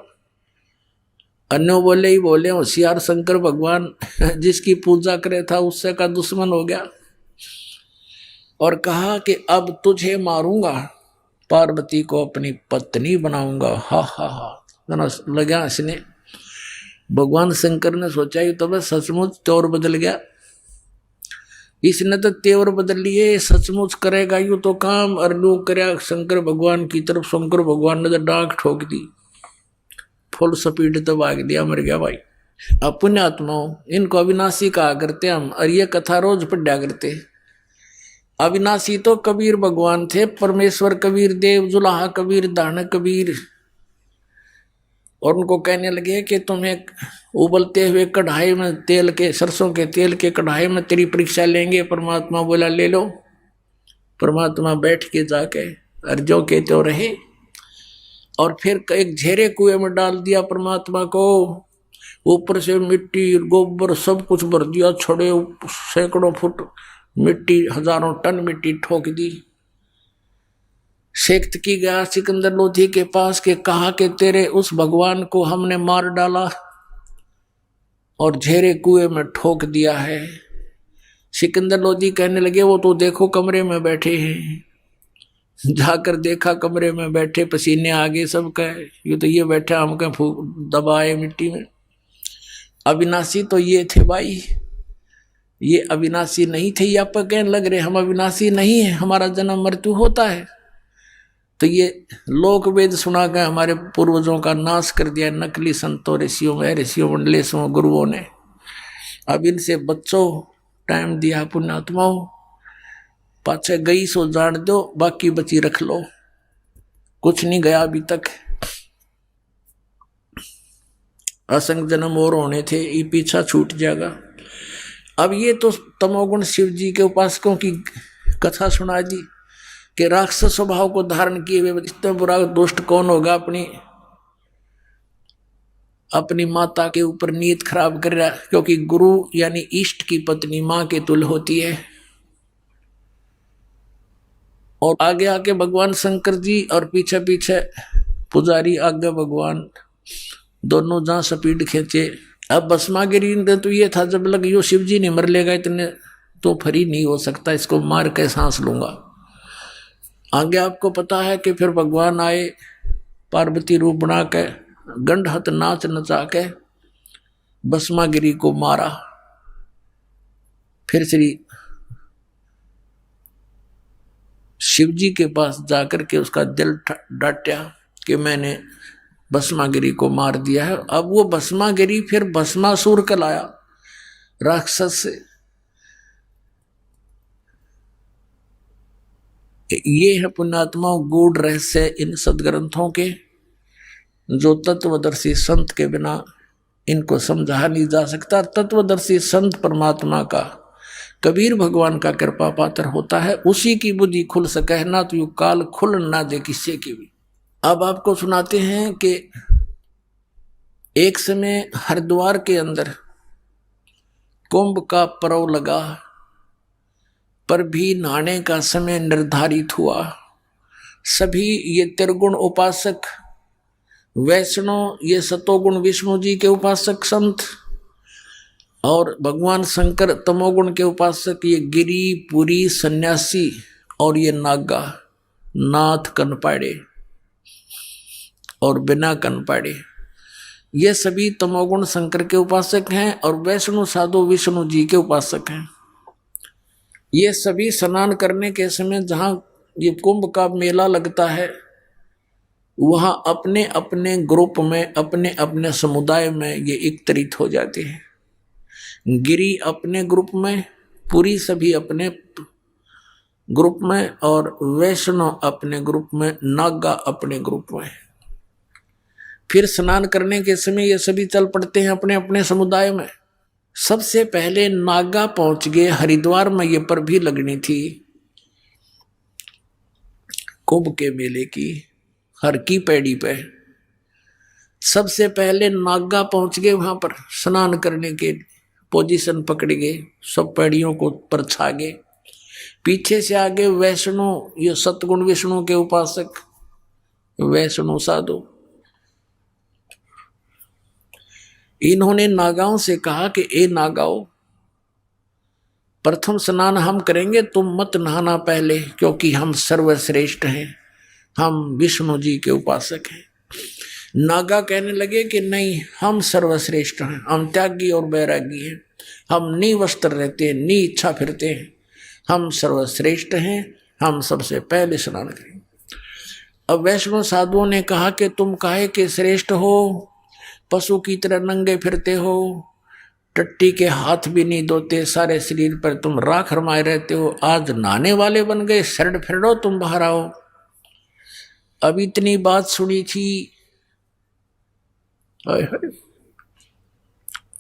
अन्य बोले ही बोले होशियार शंकर भगवान जिसकी पूजा करे था उससे का दुश्मन हो गया। और कहा कि अब तुझे मारूंगा, पार्वती को अपनी पत्नी बनाऊंगा। हा हा हा लगा इसने। भगवान शंकर ने सोचा ही तो बस सचमुच तौर बदल गया। इसने तो तेवर बदल लिए, सचमुच करेगा यूं तो काम। और लो करया शंकर भगवान की तरफ। शंकर भगवान ने तो डांक ठोक दी, फुल स्पीड तो भाग दिया, मर गया भाई। अब पुण्यात्माओं, इनको अविनाशी कहा करते हम, और ये कथा रोज पढ़ा करते। अविनाशी तो कबीर भगवान थे, परमेश्वर कबीर देव, जुलाहा कबीर, दान कबीर। और उनको कहने लगे कि तुम्हें उबलते हुए कढ़ाई में तेल के, सरसों के तेल के कढ़ाई में तेरी परीक्षा लेंगे। परमात्मा बोला ले लो। परमात्मा बैठ के जाके और जो कहते हो रहे। और फिर एक झेरे कुएं में डाल दिया परमात्मा को। ऊपर से मिट्टी गोबर सब कुछ भर दिया, छड़े सैकड़ों फुट मिट्टी, हजारों टन मिट्टी ठोक दी। शेख्त की गया सिकंदर लोधी के पास के कहा कि तेरे उस भगवान को हमने मार डाला और झेरे कुएं में ठोक दिया है। सिकंदर लोधी कहने लगे वो तो देखो कमरे में बैठे हैं। जाकर देखा कमरे में बैठे, पसीने आ गए सबका। ये तो ये बैठा हमका दबाए मिट्टी में। अविनाशी तो ये थे भाई, ये अविनाशी नहीं थे। ये आप कहने लग रहे हम अविनाशी नहीं है, हमारा जन्म मृत्यु होता है। तो ये लोक वेद सुना कर हमारे पूर्वजों का नाश कर दिया नकली संतों, ऋषियों मंडलेशों, गुरुओं ने। अब इनसे बच्चों टाइम दिया पुण्यात्माओं, पाछे गई सो जान दो, बाकी बची रख लो। कुछ नहीं गया अभी तक। असंग जन्म और होने थे, ये पीछा छूट जाएगा। अब ये तो तमोगुण शिव जी के उपासकों की कथा सुना दी कि राक्षस स्वभाव को धारण किए हुए इतना बुरा दुष्ट कौन होगा अपनी माता के ऊपर नीयत खराब कर रहा। क्योंकि गुरु यानी इष्ट की पत्नी मां के तुल्य होती है। और आगे आके भगवान शंकर जी और पीछे पीछे पुजारी, आगे भगवान, दोनों जहां स्पीड खींचे। अब भस्मागिरी ने तो ये था जब लग यो शिव जी नहीं मर लेगा इतने तो फ्री नहीं हो सकता, इसको मार के सांस लूंगा। आगे आपको पता है कि फिर भगवान आए पार्वती रूप बना के, गंडहत नाच नचा के भस्मागिरी को मारा। फिर श्री शिव जी के पास जाकर के उसका दिल डांटा कि मैंने भस्मागिरी को मार दिया है। अब वो भस्मागिरी फिर भस्मासुर कहलाया, राक्षस से। ये है पुण्यात्मा गूढ़ रहस्य इन सदग्रंथों के, जो तत्वदर्शी संत के बिना इनको समझा नहीं जा सकता। तत्वदर्शी संत परमात्मा का, कबीर भगवान का कृपा पात्र होता है, उसी की बुद्धि खुल सके ना तो यू काल खुल ना दे किसी की भी। अब आपको सुनाते हैं कि एक समय हरिद्वार के अंदर कुंभ का पर्व लगा, पर भी नहाने का समय निर्धारित हुआ। सभी ये त्रिगुण उपासक वैष्णव, ये सतोगुण विष्णु जी के उपासक संत, और भगवान शंकर तमोगुण के उपासक ये गिरी पुरी सन्यासी, और ये नागा नाथ कनपाड़े और बिना कनपाड़े, ये सभी तमोगुण शंकर के उपासक हैं और वैष्णव साधु विष्णु जी के उपासक हैं। ये सभी स्नान करने के समय जहाँ ये कुंभ का मेला लगता है वहाँ अपने अपने ग्रुप में अपने अपने समुदाय में ये एकत्रित हो जाते हैं। गिरी अपने ग्रुप में, पुरी सभी अपने ग्रुप में और वैष्णव अपने ग्रुप में, नागा अपने ग्रुप में। फिर स्नान करने के समय ये सभी चल पड़ते हैं अपने अपने समुदाय में। सबसे पहले नागा पहुंच गए हरिद्वार में, ये पर भी लगनी थी कुंभ के मेले की, हर की पैड़ी पे। सबसे पहले नागा पहुंच गए वहां पर स्नान करने के पोजीशन पकड़ गए, सब पैड़ियों को पर छा गए। पीछे से आगे वैष्णव, ये सतगुण विष्णु के उपासक वैष्णव साधु, इन्होंने नागाओं से कहा कि ए नागाओं, प्रथम स्नान हम करेंगे, तुम मत नहाना पहले, क्योंकि हम सर्वश्रेष्ठ हैं, हम विष्णु जी के उपासक हैं। नागा कहने लगे कि नहीं, हम सर्वश्रेष्ठ हैं, हम त्यागी और बैरागी हैं, हम नी वस्त्र रहते हैं, नी इच्छा फिरते हैं, हम सर्वश्रेष्ठ हैं, हम सबसे पहले स्नान करेंगे। अब वैष्णव साधुओं ने कहा कि तुम काहे के श्रेष्ठ हो, पशु की तरह नंगे फिरते हो, टट्टी के हाथ भी नहीं धोते, सारे शरीर पर तुम राख रमाए रहते हो, आज नहाने वाले बन गए, शरण फिरो, तुम बाहर आओ। अब इतनी बात सुनी थी,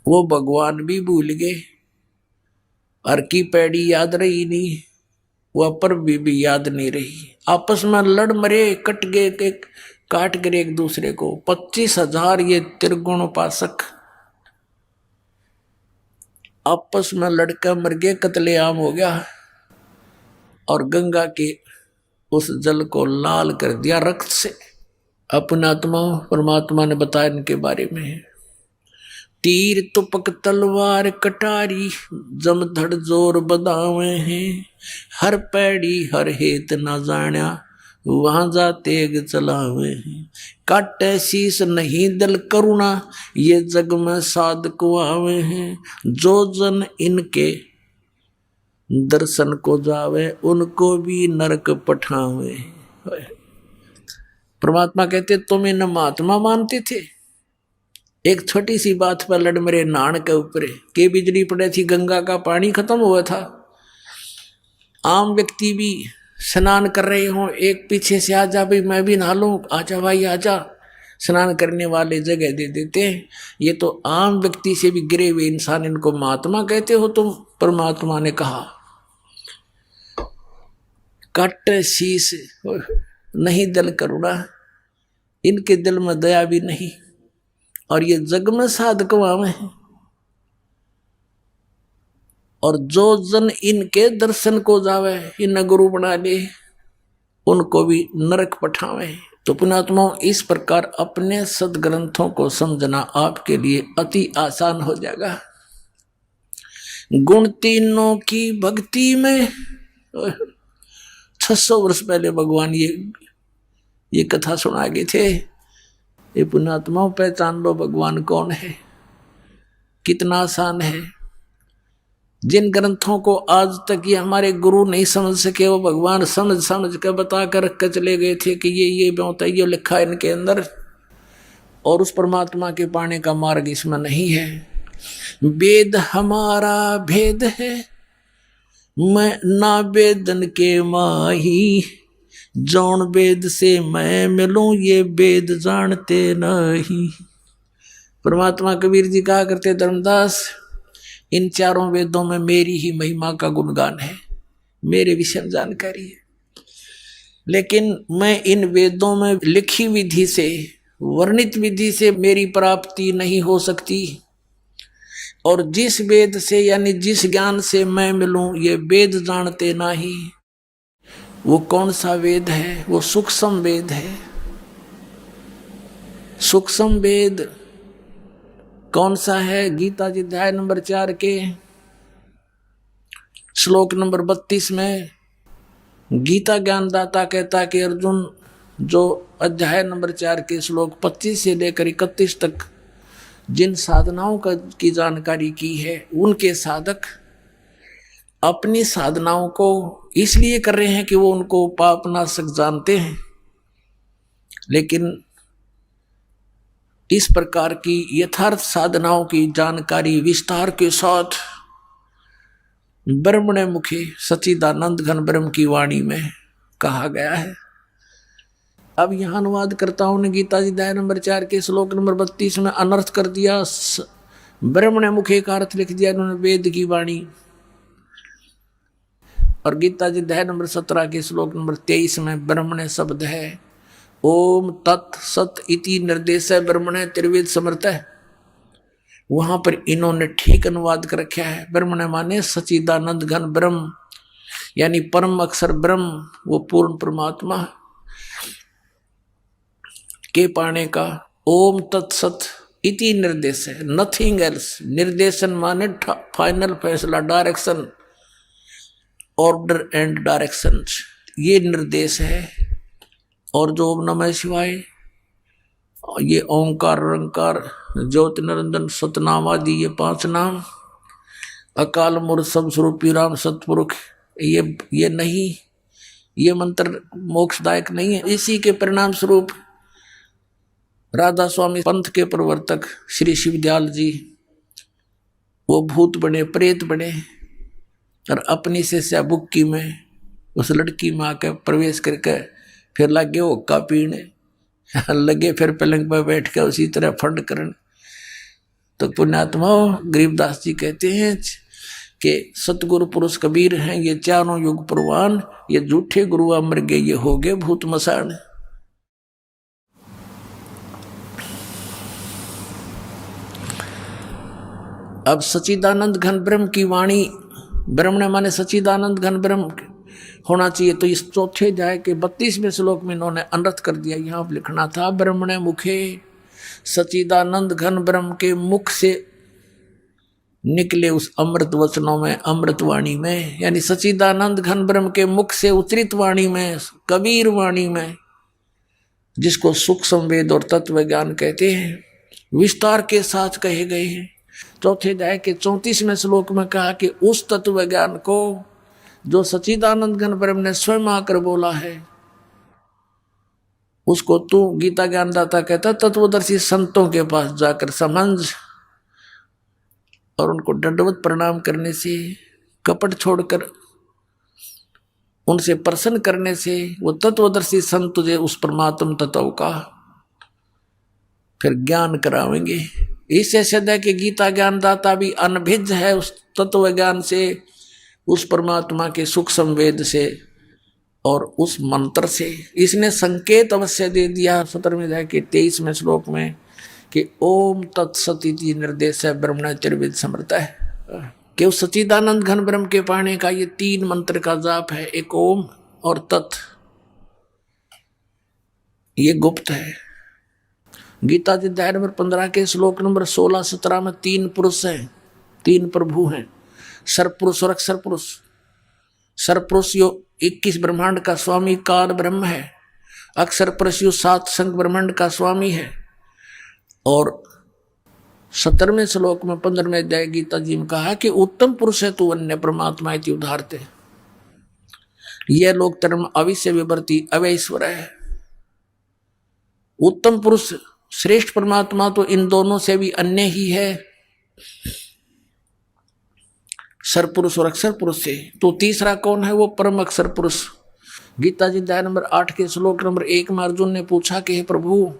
वो भगवान भी भूल गए, हर की पैड़ी याद रही नहीं, वह पर भी याद नहीं रही। आपस में लड़ मरे, कट गए, काट कर एक दूसरे को। 25,000 ये त्रिगुण उपासक आपस में लड़का मर गए, कत्लेआम हो गया और गंगा के उस जल को लाल कर दिया रक्त से। अपना आत्मा परमात्मा ने बताया इनके बारे में, तीर तुपक तलवार कटारी, जमधड़ जोर बदावे हैं, हर पैड़ी हर हेत न जाण्या, वहां जा तेग चलावे हैं, काटे शीस नहीं दल करुणा, ये जग में साध को आवे हैं, जो जन इनके दर्शन को जावे, उनको भी नरक पठावे। परमात्मा कहते तुम इन महात्मा मानते थे, एक छोटी सी बात पर लड़ मरे नान के ऊपर के बिजली पड़े थी, गंगा का पानी खत्म हुआ था। आम व्यक्ति भी स्नान कर रहे हो, एक पीछे से आजा भाई मैं भी नहा लूं, आजा भाई आजा, स्नान करने वाले जगह दे देते हैं। ये तो आम व्यक्ति से भी गिरे हुए इंसान, इनको महात्मा कहते हो तुम। परमात्मा ने कहा कट शीस नहीं दल करुणा, इनके दिल में दया भी नहीं, और ये जग में साधक वावे हैं, और जो जन इनके दर्शन को जावे, इन गुरु बना ले, उनको भी नरक पठावे। तो पुण्यात्माओं, इस प्रकार अपने सदग्रंथों को समझना आपके लिए अति आसान हो जाएगा। गुण तीनों की भक्ति में 600 वर्ष पहले भगवान ये कथा सुना गए थे। ये पुण्यात्माओं, पहचान लो भगवान कौन है, कितना आसान है। जिन ग्रंथों को आज तक ये हमारे गुरु नहीं समझ सके, वो भगवान समझ समझ कर बता कर रख कर चले गए थे कि ये बताइए, ये लिखा है इनके अंदर, और उस परमात्मा के पाने का मार्ग इसमें नहीं है। वेद हमारा भेद है, मैं ना वेदन के माही, जौन वेद से मैं मिलूं, ये वेद जानते नहीं। परमात्मा कबीर जी कहा करते, धर्मदास इन चारों वेदों में मेरी ही महिमा का गुणगान है, मेरे विषय में जानकारी है, लेकिन मैं इन वेदों में लिखी विधि से, वर्णित विधि से मेरी प्राप्ति नहीं हो सकती। और जिस वेद से यानी जिस ज्ञान से मैं मिलूं, ये वेद जानते नहीं। वो कौन सा वेद है? वो सूक्ष्म वेद है। सूक्ष्म वेद कौन सा है? गीता जी अध्याय नंबर 4 के श्लोक नंबर 32 में गीता ज्ञानदाता कहता कि अर्जुन, जो अध्याय नंबर 4 के श्लोक 25 से लेकर 31 तक जिन साधनाओं की जानकारी की है उनके साधक अपनी साधनाओं को इसलिए कर रहे हैं कि वो उनको पाप नाशक जानते हैं, लेकिन इस प्रकार की यथार्थ साधनाओं की जानकारी विस्तार के साथ ब्रह्मणे मुखे सच्चिदानंद घन ब्रह्म की वाणी में कहा गया है। अब यहां अनुवाद करता हूं ने गीता जी अध्याय नंबर 4 के श्लोक नंबर 32 में अनर्थ कर दिया, ब्रह्मणे मुखे का अर्थ लिख दिया उन्होंने वेद की वाणी। और गीता जी अध्याय नंबर 17 के श्लोक नंबर 23 में ब्रह्मणे शब्द है, ओम तत् सत इति निर्देश है ब्रह्मणे त्रिवेद समर्थ है। वहां पर इन्होंने ठीक अनुवाद कर रखा है। ब्रह्मणे माने सच्चिदानंद घन ब्रह्म, यानी परम अक्षर ब्रह्म, वो पूर्ण परमात्मा के पाने का ओम तत्सत इति निर्देश है, नथिंग एल्स। निर्देशन माने फाइनल फैसला, डायरेक्शन, ऑर्डर एंड डायरेक्शन, ये निर्देश है। और जो ओम नमः शिवाय, ये ओंकार रंकार ज्योति निरंजन सतनाम आदि ये 5 नाम, अकाल मूर्त सब स्वरूपी राम सतपुरुष, ये नहीं, ये मंत्र मोक्षदायक नहीं है। इसी के परिणाम स्वरूप राधा स्वामी पंथ के प्रवर्तक श्री शिवदयाल जी वो भूत बने, प्रेत बने और अपनी से बुक्की में उस लड़की में आकर प्रवेश करके फिर लगे हुक्का पीने, लगे फिर पलंग पर बैठ कर उसी तरह फंड करने। तो पुण्यात्मा गरीबदास जी कहते हैं कि सतगुरु पुरुष कबीर हैं ये चारों युग प्रवान, ये झूठे गुरु अमर गए ये हो गए भूत मसान। अब सच्चिदानंद घन ब्रह्म की वाणी, ब्रह्म ने माने सच्चिदानंद घन ब्रह्म होना चाहिए। तो इस चौथे अध्याय के 32वें श्लोक में इन्होंने अनर्थ कर दिया। यहाँ लिखना था ब्रह्मणे मुखे, सच्चिदानंद घन ब्रह्म के मुख से निकले उस अमृत वचनों में, अमृत वाणी में, यानी सच्चिदानंद घन ब्रह्म के मुख से उच्चरित वाणी में, कबीर वाणी में, जिसको सूक्ष्म वेद और तत्व ज्ञान कहते हैं, विस्तार के साथ कहे गए हैं। चौथे अध्याय के 34वें श्लोक में कहा कि उस तत्व ज्ञान को जो सच्चिदानंद घन ब्रह्म ने स्वयं आकर बोला है, उसको तू गीता ज्ञानदाता कहता तत्वदर्शी संतों के पास जाकर समझ और उनको दंडवत प्रणाम करने से, कपट छोड़कर उनसे प्रसन्न करने से वो तत्वदर्शी संत तुझे उस परमात्म तत्व का फिर ज्ञान करावेंगे। इससे सिद्ध है कि गीता ज्ञानदाता भी अनभिज्ञ है उस तत्व ज्ञान से, उस परमात्मा के सूक्ष्म वेद से और उस मंत्र से। इसने संकेत अवश्य दे दिया 17वें अध्याय के 23वें श्लोक में कि ओम तत्सति निर्देश है ब्रह्मण त्रिवेद समर्थ है, कि उस सच्चिदानंद घन ब्रह्म के पाने का ये 3 मंत्र का जाप है, एक ओम और तत्, ये गुप्त है। गीता जी अध्याय नंबर 15 के श्लोक नंबर 16-17 में 3 पुरुष हैं, 3 प्रभु हैं, सर्वपुरुष और अक्षर पुरुष। सर्वपुरुष यो 21 ब्रह्मांड का स्वामी काल ब्रह्म है, अक्षर पुरुष यो 7 संग ब्रह्मांड का स्वामी है। और 17वें श्लोक में 15वें अध्याय गीता जी में कहा कि उत्तम पुरुष है तू अन्य परमात्मा इति उदाहरते, यह लोक धर्म अविश्य विवर्ती अवैश्वर है। उत्तम पुरुष श्रेष्ठ परमात्मा तो इन दोनों से भी अन्य ही है, सर्वपुरुष और अक्षर पुरुष से। तो तीसरा कौन है? वो परम अक्षर पुरुष। गीता जी अध्याय नंबर 8 के श्लोक नंबर 1 में अर्जुन ने पूछा कि हे प्रभु,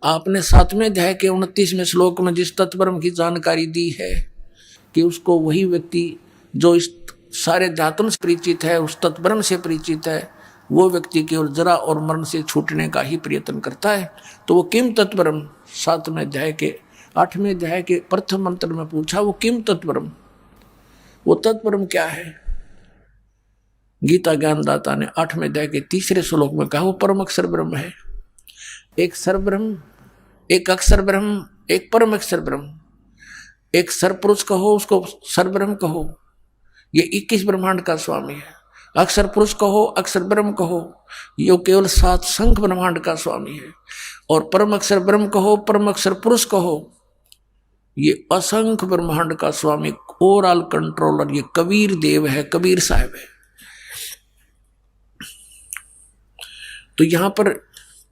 आपने 7वें अध्याय के 29वें श्लोक में जिस तत्परम की जानकारी दी है कि उसको वही व्यक्ति जो इस सारे अध्यात्म से परिचित है, उस तत्परम से परिचित है, वो व्यक्ति केवल जरा और मरण से छूटने का ही प्रयत्न करता है। तो वो किम तत्परम 7वें अध्याय के 8वें अध्याय के प्रथम मंत्र में पूछा, वो किम तत्परम, वो तत्परम क्या है? गीता ज्ञानदाता ने 8वें अध्याय के 3रे श्लोक में कहा वो परम अक्षर ब्रह्म है। एक सर्वब्रह्म, एक अक्षर ब्रह्म, एक परम अक्षर ब्रह्म। एक सर्वपुरुष कहो उसको सर्वब्रह्म कहो, ये 21 ब्रह्मांड का स्वामी है। अक्षर पुरुष कहो, अक्षर ब्रह्म कहो, ये केवल 7 संख ब्रह्मांड का स्वामी है। और परम अक्षर ब्रह्म कहो, परम अक्षर पुरुष कहो, ये असंख्य ब्रह्मांड का स्वामी ओवरऑल कंट्रोलर ये कबीर देव है, कबीर साहब है। तो यहां पर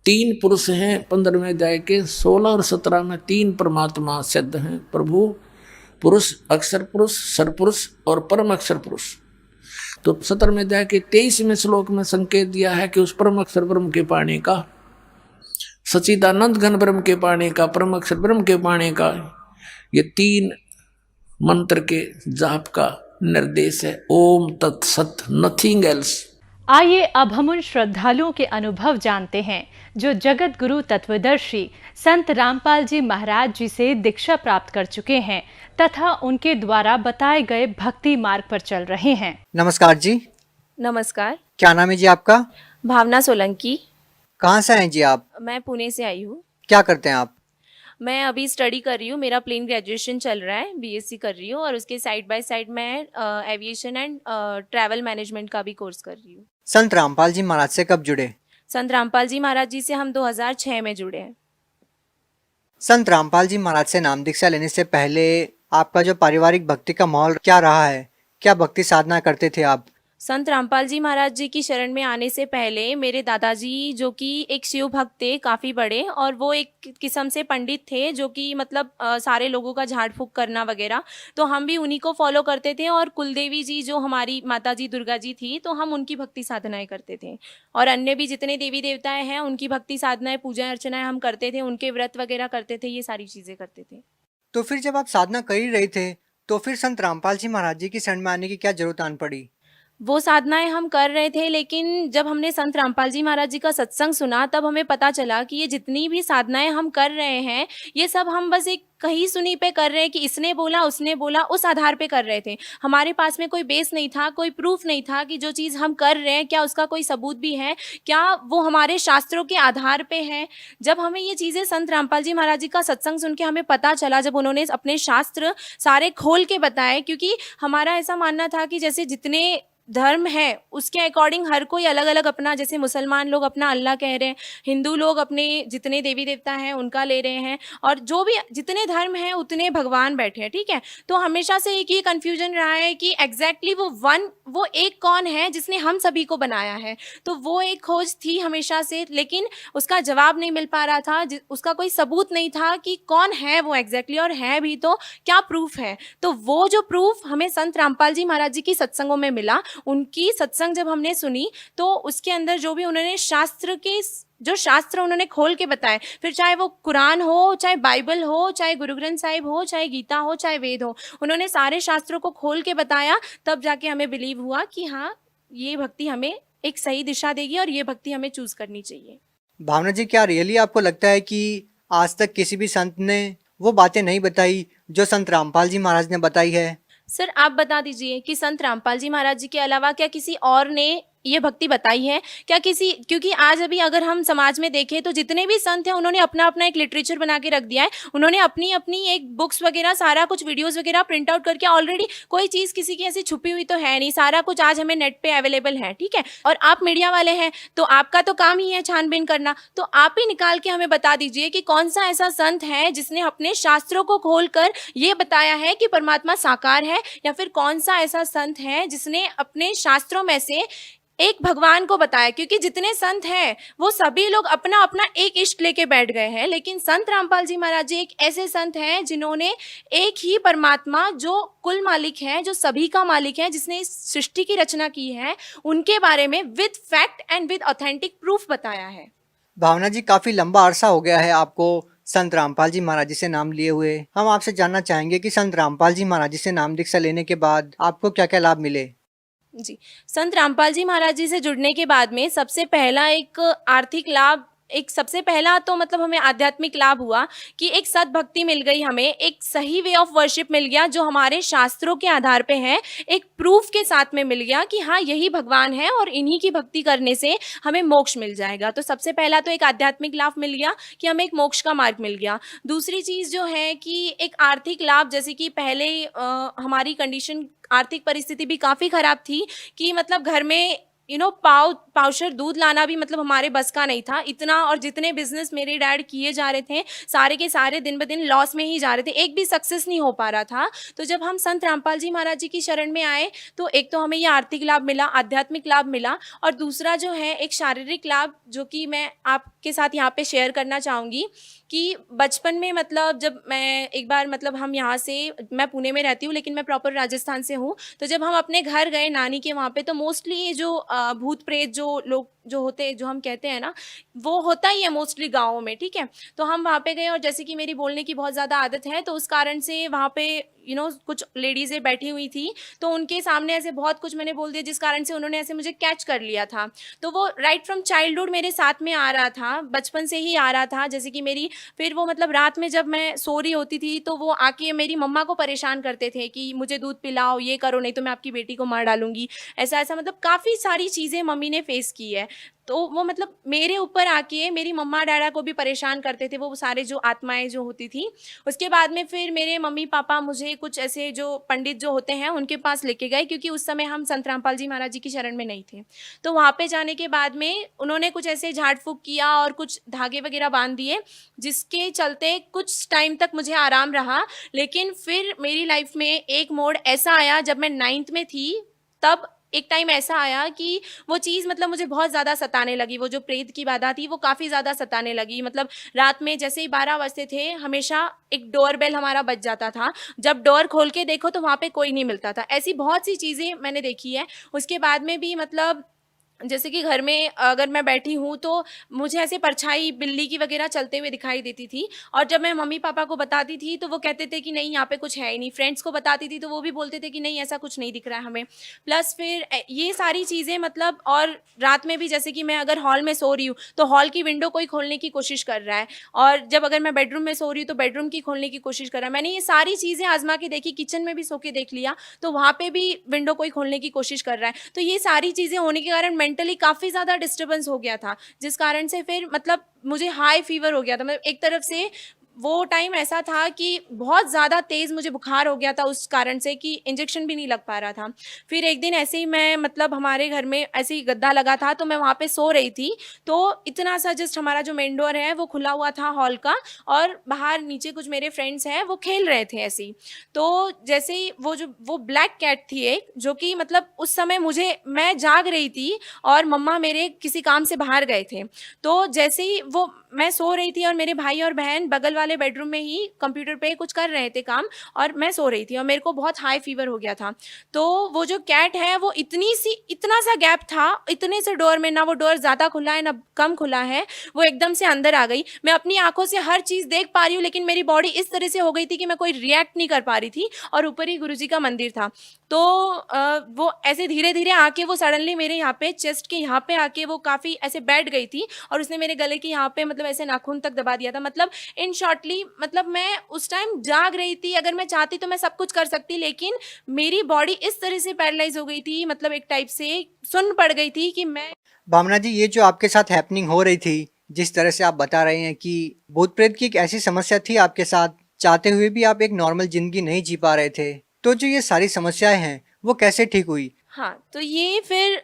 3 पुरुष हैं 15वें अध्याय के 16 और 17 में 3 परमात्मा सिद्ध हैं, प्रभु, पुरुष, अक्षर पुरुष, सरपुरुष और परम अक्षर पुरुष। तो 17वें अध्याय के 23वें श्लोक में संकेत दिया है कि उस परम अक्षर ब्रह्म के पाने का, सच्चिदानंद घन ब्रह्म के पाने का, परम अक्षर ब्रह्म के पाने का ये 3 मंत्र के जाप का निर्देश है। ओम तत्सत, नथिंग एल्स।
आइए अब हम उन श्रद्धालुओं के अनुभव जानते हैं जो जगत गुरु तत्वदर्शी संत रामपाल जी महाराज जी से दीक्षा प्राप्त कर चुके हैं तथा उनके द्वारा बताए गए भक्ति मार्ग पर चल रहे हैं।
नमस्कार जी।
नमस्कार।
क्या नाम है जी आपका?
भावना सोलंकी।
कहाँ से हैं जी आप?
मैं पुणे से आई हूँ।
क्या करते हैं आप?
मैं अभी स्टडी कर रही हूँ, मेरा प्लेन ग्रेजुएशन चल रहा है, बीएससी कर रही हूँ और उसके साइड बाय साइड मैं एविएशन एंड ट्रैवल मैनेजमेंट का भी कोर्स कर रही हूँ।
संत रामपाल जी महाराज से कब जुड़े?
संत रामपाल जी महाराज जी से हम 2006 में जुड़े हैं।
संत रामपाल जी महाराज से नाम दीक्षा लेने से पहले आपका जो पारिवारिक भक्ति का माहौल क्या रहा है? क्या भक्ति साधना करते थे आप?
संत रामपाल जी महाराज जी की शरण में आने से पहले मेरे दादाजी जो कि एक शिव भक्त थे, काफ़ी बड़े, और वो एक किस्म से पंडित थे जो कि मतलब सारे लोगों का झाड़ फूक करना वगैरह, तो हम भी उन्हीं को फॉलो करते थे। और कुलदेवी जी जो हमारी माता जी दुर्गा जी थी, तो हम उनकी भक्ति साधनाएं करते थे। और अन्य भी जितने देवी देवताएं हैं उनकी भक्ति साधनाएं, पूजा अर्चनाएं हम करते थे, उनके व्रत वगैरह करते थे, ये सारी चीज़ें करते थे।
तो फिर जब आप साधना कर ही रहे थे तो फिर संत रामपाल जी महाराज जी की शरण में आने की क्या जरूरत आन पड़ी?
वो साधनाएं हम कर रहे थे, लेकिन जब हमने संत रामपाल जी महाराज जी का सत्संग सुना तब हमें पता चला कि ये जितनी भी साधनाएं हम कर रहे हैं ये सब हम बस एक कहीं सुनी पे कर रहे हैं कि इसने बोला उसने बोला, उस आधार पे कर रहे थे। हमारे पास में कोई बेस नहीं था, कोई प्रूफ नहीं था कि जो चीज़ हम कर रहे हैं क्या उसका कोई सबूत भी है, क्या वो हमारे शास्त्रों के आधार पे है। जब हमें ये चीज़ें संत रामपाल जी महाराज जी का सत्संग सुन के हमें पता चला, जब उन्होंने अपने शास्त्र सारे खोल के बताए, क्योंकि हमारा ऐसा मानना था कि जैसे जितने धर्म है उसके अकॉर्डिंग हर कोई अलग अलग अपना, जैसे मुसलमान लोग अपना अल्लाह कह रहे हैं, हिंदू लोग अपने जितने देवी देवता हैं उनका ले रहे हैं, और जो भी जितने धर्म हैं उतने भगवान बैठे हैं, ठीक है। तो हमेशा से एक ही कन्फ्यूजन रहा है कि एग्जैक्टली वो एक कौन है जिसने हम सभी को बनाया है। तो वो एक खोज थी हमेशा से, लेकिन उसका जवाब नहीं मिल पा रहा था, उसका कोई सबूत नहीं था कि कौन है वो एग्जैक्टली, और है भी तो क्या प्रूफ है। तो वो जो प्रूफ हमें संत रामपाल जी महाराज जी की सत्संगों में मिला, उनकी सत्संग जब हमने सुनी तो उसके अंदर जो भी उन्होंने शास्त्र उन्होंने खोल के बताए, फिर चाहे वो कुरान हो, चाहे बाइबल हो, चाहे गुरु ग्रंथ साहिब हो, चाहे गीता हो, चाहे वेद हो, उन्होंने सारे शास्त्रों को खोल के बताया, तब जाके हमें बिलीव हुआ कि हाँ ये भक्ति हमें एक सही दिशा देगी और ये भक्ति हमें चूज करनी चाहिए।
भावना जी, क्या रियली आपको लगता है कि आज तक किसी भी संत ने वो बातें नहीं बताई जो संत रामपाल जी महाराज ने बताई है?
सर आप बता दीजिए कि संत रामपाल जी महाराज जी के अलावा क्या किसी और ने ये भक्ति बताई है क्या? क्योंकि आज अभी अगर हम समाज में देखें तो जितने भी संत हैं उन्होंने अपना अपना एक लिटरेचर बना के रख दिया है, उन्होंने अपनी अपनी एक बुक्स वगैरह सारा कुछ वीडियोस वगैरह प्रिंट आउट करके, ऑलरेडी कोई चीज़ किसी की ऐसी छुपी हुई तो है नहीं, सारा कुछ आज हमें नेट पे अवेलेबल है, ठीक है। और आप मीडिया वाले हैं तो आपका तो काम ही है छानबीन करना, तो आप ही निकाल के हमें बता दीजिए कि कौन सा ऐसा संत है जिसने अपने शास्त्रों को खोल कर ये बताया है कि परमात्मा साकार है, या फिर कौन सा ऐसा संत है जिसने अपने शास्त्रों में से एक भगवान को बताया। क्योंकि जितने संत हैं वो सभी लोग अपना अपना एक इष्ट लेके बैठ गए हैं, लेकिन संत रामपाल जी महाराज जी एक ऐसे संत हैं जिन्होंने एक ही परमात्मा जो कुल मालिक है, जो सभी का मालिक है, जिसने इस सृष्टि की रचना की है, उनके बारे में with fact and with authentic proof बताया है।
भावना जी, काफी लंबा अरसा हो गया है आपको संत रामपाल जी महाराज जी से नाम लिए हुए। हम आपसे जानना चाहेंगे कि संत रामपाल जी महाराज जी से नाम दीक्षा लेने के बाद आपको क्या क्या लाभ मिले?
जी, संत रामपाल जी महाराज जी से जुड़ने के बाद में सबसे पहला एक आर्थिक लाभ, एक सबसे पहला तो मतलब हमें आध्यात्मिक लाभ हुआ कि एक सद्भक्ति मिल गई, हमें एक सही वे ऑफ वर्शिप मिल गया जो हमारे शास्त्रों के आधार पे है, एक प्रूफ के साथ में मिल गया कि हाँ यही भगवान है और इन्हीं की भक्ति करने से हमें मोक्ष मिल जाएगा। तो सबसे पहला तो एक आध्यात्मिक लाभ मिल गया कि हमें एक मोक्ष का मार्ग मिल गया। दूसरी चीज़ जो है कि एक आर्थिक लाभ, जैसे कि पहले हमारी कंडीशन, आर्थिक परिस्थिति भी काफ़ी ख़राब थी कि मतलब घर में पावशर दूध लाना भी मतलब हमारे बस का नहीं था इतना, और जितने बिजनेस मेरे डैड किए जा रहे थे सारे के सारे दिन ब दिन लॉस में ही जा रहे थे, एक भी सक्सेस नहीं हो पा रहा था। तो जब हम संत रामपाल जी महाराज जी की शरण में आए तो एक तो हमें ये आर्थिक लाभ मिला, आध्यात्मिक लाभ मिला, और दूसरा जो है एक शारीरिक लाभ जो कि मैं आपके साथ यहाँ पे शेयर करना चाहूँगी कि बचपन में मतलब जब मैं एक बार मतलब हम यहाँ से, मैं पुणे में रहती हूँ लेकिन मैं प्रॉपर राजस्थान से हूँ, तो जब हम अपने घर गए नानी के वहाँ पे तो मोस्टली ये जो भूत प्रेत जो लोग जो होते हैं, जो हम कहते हैं ना, वो होता ही है मोस्टली गाँवों में, ठीक है। तो हम वहाँ पे गए और जैसे कि मेरी बोलने की बहुत ज़्यादा आदत है तो उस कारण से वहाँ पे कुछ लेडीज़ें बैठी हुई थी, तो उनके सामने ऐसे बहुत कुछ मैंने बोल दिया जिस कारण से उन्होंने ऐसे मुझे कैच कर लिया था। तो वो राइट फ्रॉम चाइल्डहुड मेरे साथ में आ रहा था, बचपन से ही आ रहा था। जैसे कि मेरी फिर वो मतलब रात में जब मैं सो रही होती थी तो वो आके मेरी मम्मा को परेशान करते थे कि मुझे दूध पिलाओ, ये करो, नहीं तो मैं आपकी बेटी को मार डालूंगी, ऐसा ऐसा, मतलब काफ़ी सारी चीज़ें मम्मी ने फेस की है। तो वो मतलब मेरे ऊपर आके मेरी मम्मा डैडा को भी परेशान करते थे वो सारे जो आत्माएं जो होती थी। उसके बाद में फिर मेरे मम्मी पापा मुझे कुछ ऐसे जो पंडित जो होते हैं उनके पास लेके गए, क्योंकि उस समय हम संत रामपाल जी महाराज जी की शरण में नहीं थे। तो वहाँ पे जाने के बाद में उन्होंने कुछ ऐसे झाड़ फूँक किया और कुछ धागे वगैरह बांध दिए, जिसके चलते कुछ टाइम तक मुझे आराम रहा। लेकिन फिर मेरी लाइफ में एक मोड़ ऐसा आया जब मैं 9th में थी, तब एक टाइम ऐसा आया कि वो चीज़ मतलब मुझे बहुत ज़्यादा सताने लगी। वो जो प्रेत की बाधा थी वो काफ़ी ज़्यादा सताने लगी। मतलब रात में जैसे ही 12 बजते थे हमेशा एक डोर बेल हमारा बज जाता था, जब डोर खोल के देखो तो वहाँ पे कोई नहीं मिलता था। ऐसी बहुत सी चीज़ें मैंने देखी है। उसके बाद में भी मतलब जैसे कि घर में अगर मैं बैठी हूँ तो मुझे ऐसे परछाई बिल्ली की वगैरह चलते हुए दिखाई देती थी, और जब मैं मम्मी पापा को बताती थी तो वो कहते थे कि नहीं यहाँ पे कुछ है ही नहीं। फ्रेंड्स को बताती थी तो वो भी बोलते थे कि नहीं ऐसा कुछ नहीं दिख रहा है हमें। प्लस फिर ये सारी चीज़ें मतलब, और रात में भी जैसे कि मैं अगर हॉल में सो रही हूँ तो हॉल की विंडो कोई खोलने की कोशिश कर रहा है, और जब अगर मैं बेडरूम में सो रही हूँ तो बेडरूम की खोलने की कोशिश कर रहा है। मैंने ये सारी चीज़ें आजमा के देखी, किचन में भी सो के देख लिया तो वहाँ पे भी विंडो कोई खोलने की कोशिश कर रहा है। तो ये सारी चीज़ें होने के कारण मेंटली काफ़ी ज़्यादा डिस्टर्बेंस हो गया था, जिस कारण से फिर मतलब मुझे हाई फीवर हो गया था। मतलब एक तरफ से वो टाइम ऐसा था कि बहुत ज़्यादा तेज़ मुझे बुखार हो गया था उस कारण से कि इंजेक्शन भी नहीं लग पा रहा था। फिर एक दिन ऐसे ही मैं मतलब हमारे घर में ऐसे ही गद्दा लगा था तो मैं वहाँ पे सो रही थी, तो इतना सा जस्ट हमारा जो मेन डोर है वो खुला हुआ था हॉल का, और बाहर नीचे कुछ मेरे फ्रेंड्स हैं वो खेल रहे थे ऐसे ही। तो जैसे ही वो ब्लैक कैट थी एक, जो कि मतलब उस समय मैं जाग रही थी और मम्मा मेरे किसी काम से बाहर गए थे। तो जैसे ही मैं सो रही थी और मेरे भाई और बहन बगल वाले बेडरूम में ही कंप्यूटर पे कुछ कर रहे थे काम, और मैं सो रही थी और मेरे को बहुत हाई फीवर हो गया था। तो वो जो कैट है वो इतना सा गैप था, इतने से डोर में, ना वो डोर ज़्यादा खुला है ना कम खुला है, वो एकदम से अंदर आ गई। मैं अपनी आंखों से हर चीज़ देख पा रही हूँ लेकिन मेरी बॉडी इस तरह से हो गई थी कि मैं कोई रिएक्ट नहीं कर पा रही थी, और ऊपर ही गुरुजी का मंदिर था। तो वो ऐसे धीरे धीरे आके वो सडनली मेरे यहाँ पे चेस्ट के यहाँ पे आके वो काफ़ी ऐसे बैठ गई थी, और उसने मेरे गले के यहाँ पे मतलब ऐसे नाखून तक दबा दिया था। मतलब इन शॉर्टली मतलब मैं उस टाइम जाग रही थी, अगर मैं चाहती तो मैं सब कुछ कर सकती, लेकिन मेरी बॉडी इस तरह से पैरालाइज हो गई थी, मतलब एक टाइप से सुन्न पड़ गई थी कि मैं।
भावना जी, ये जो आपके साथ हैपनिंग हो रही थी, जिस तरह से आप बता रहे हैं कि भूत प्रेत की एक ऐसी समस्या थी आपके साथ, चाहते हुए भी आप एक नॉर्मल जिंदगी नहीं जी पा रहे थे, तो जो ये सारी समस्याएं हैं वो कैसे ठीक हुई?
हाँ, तो ये फिर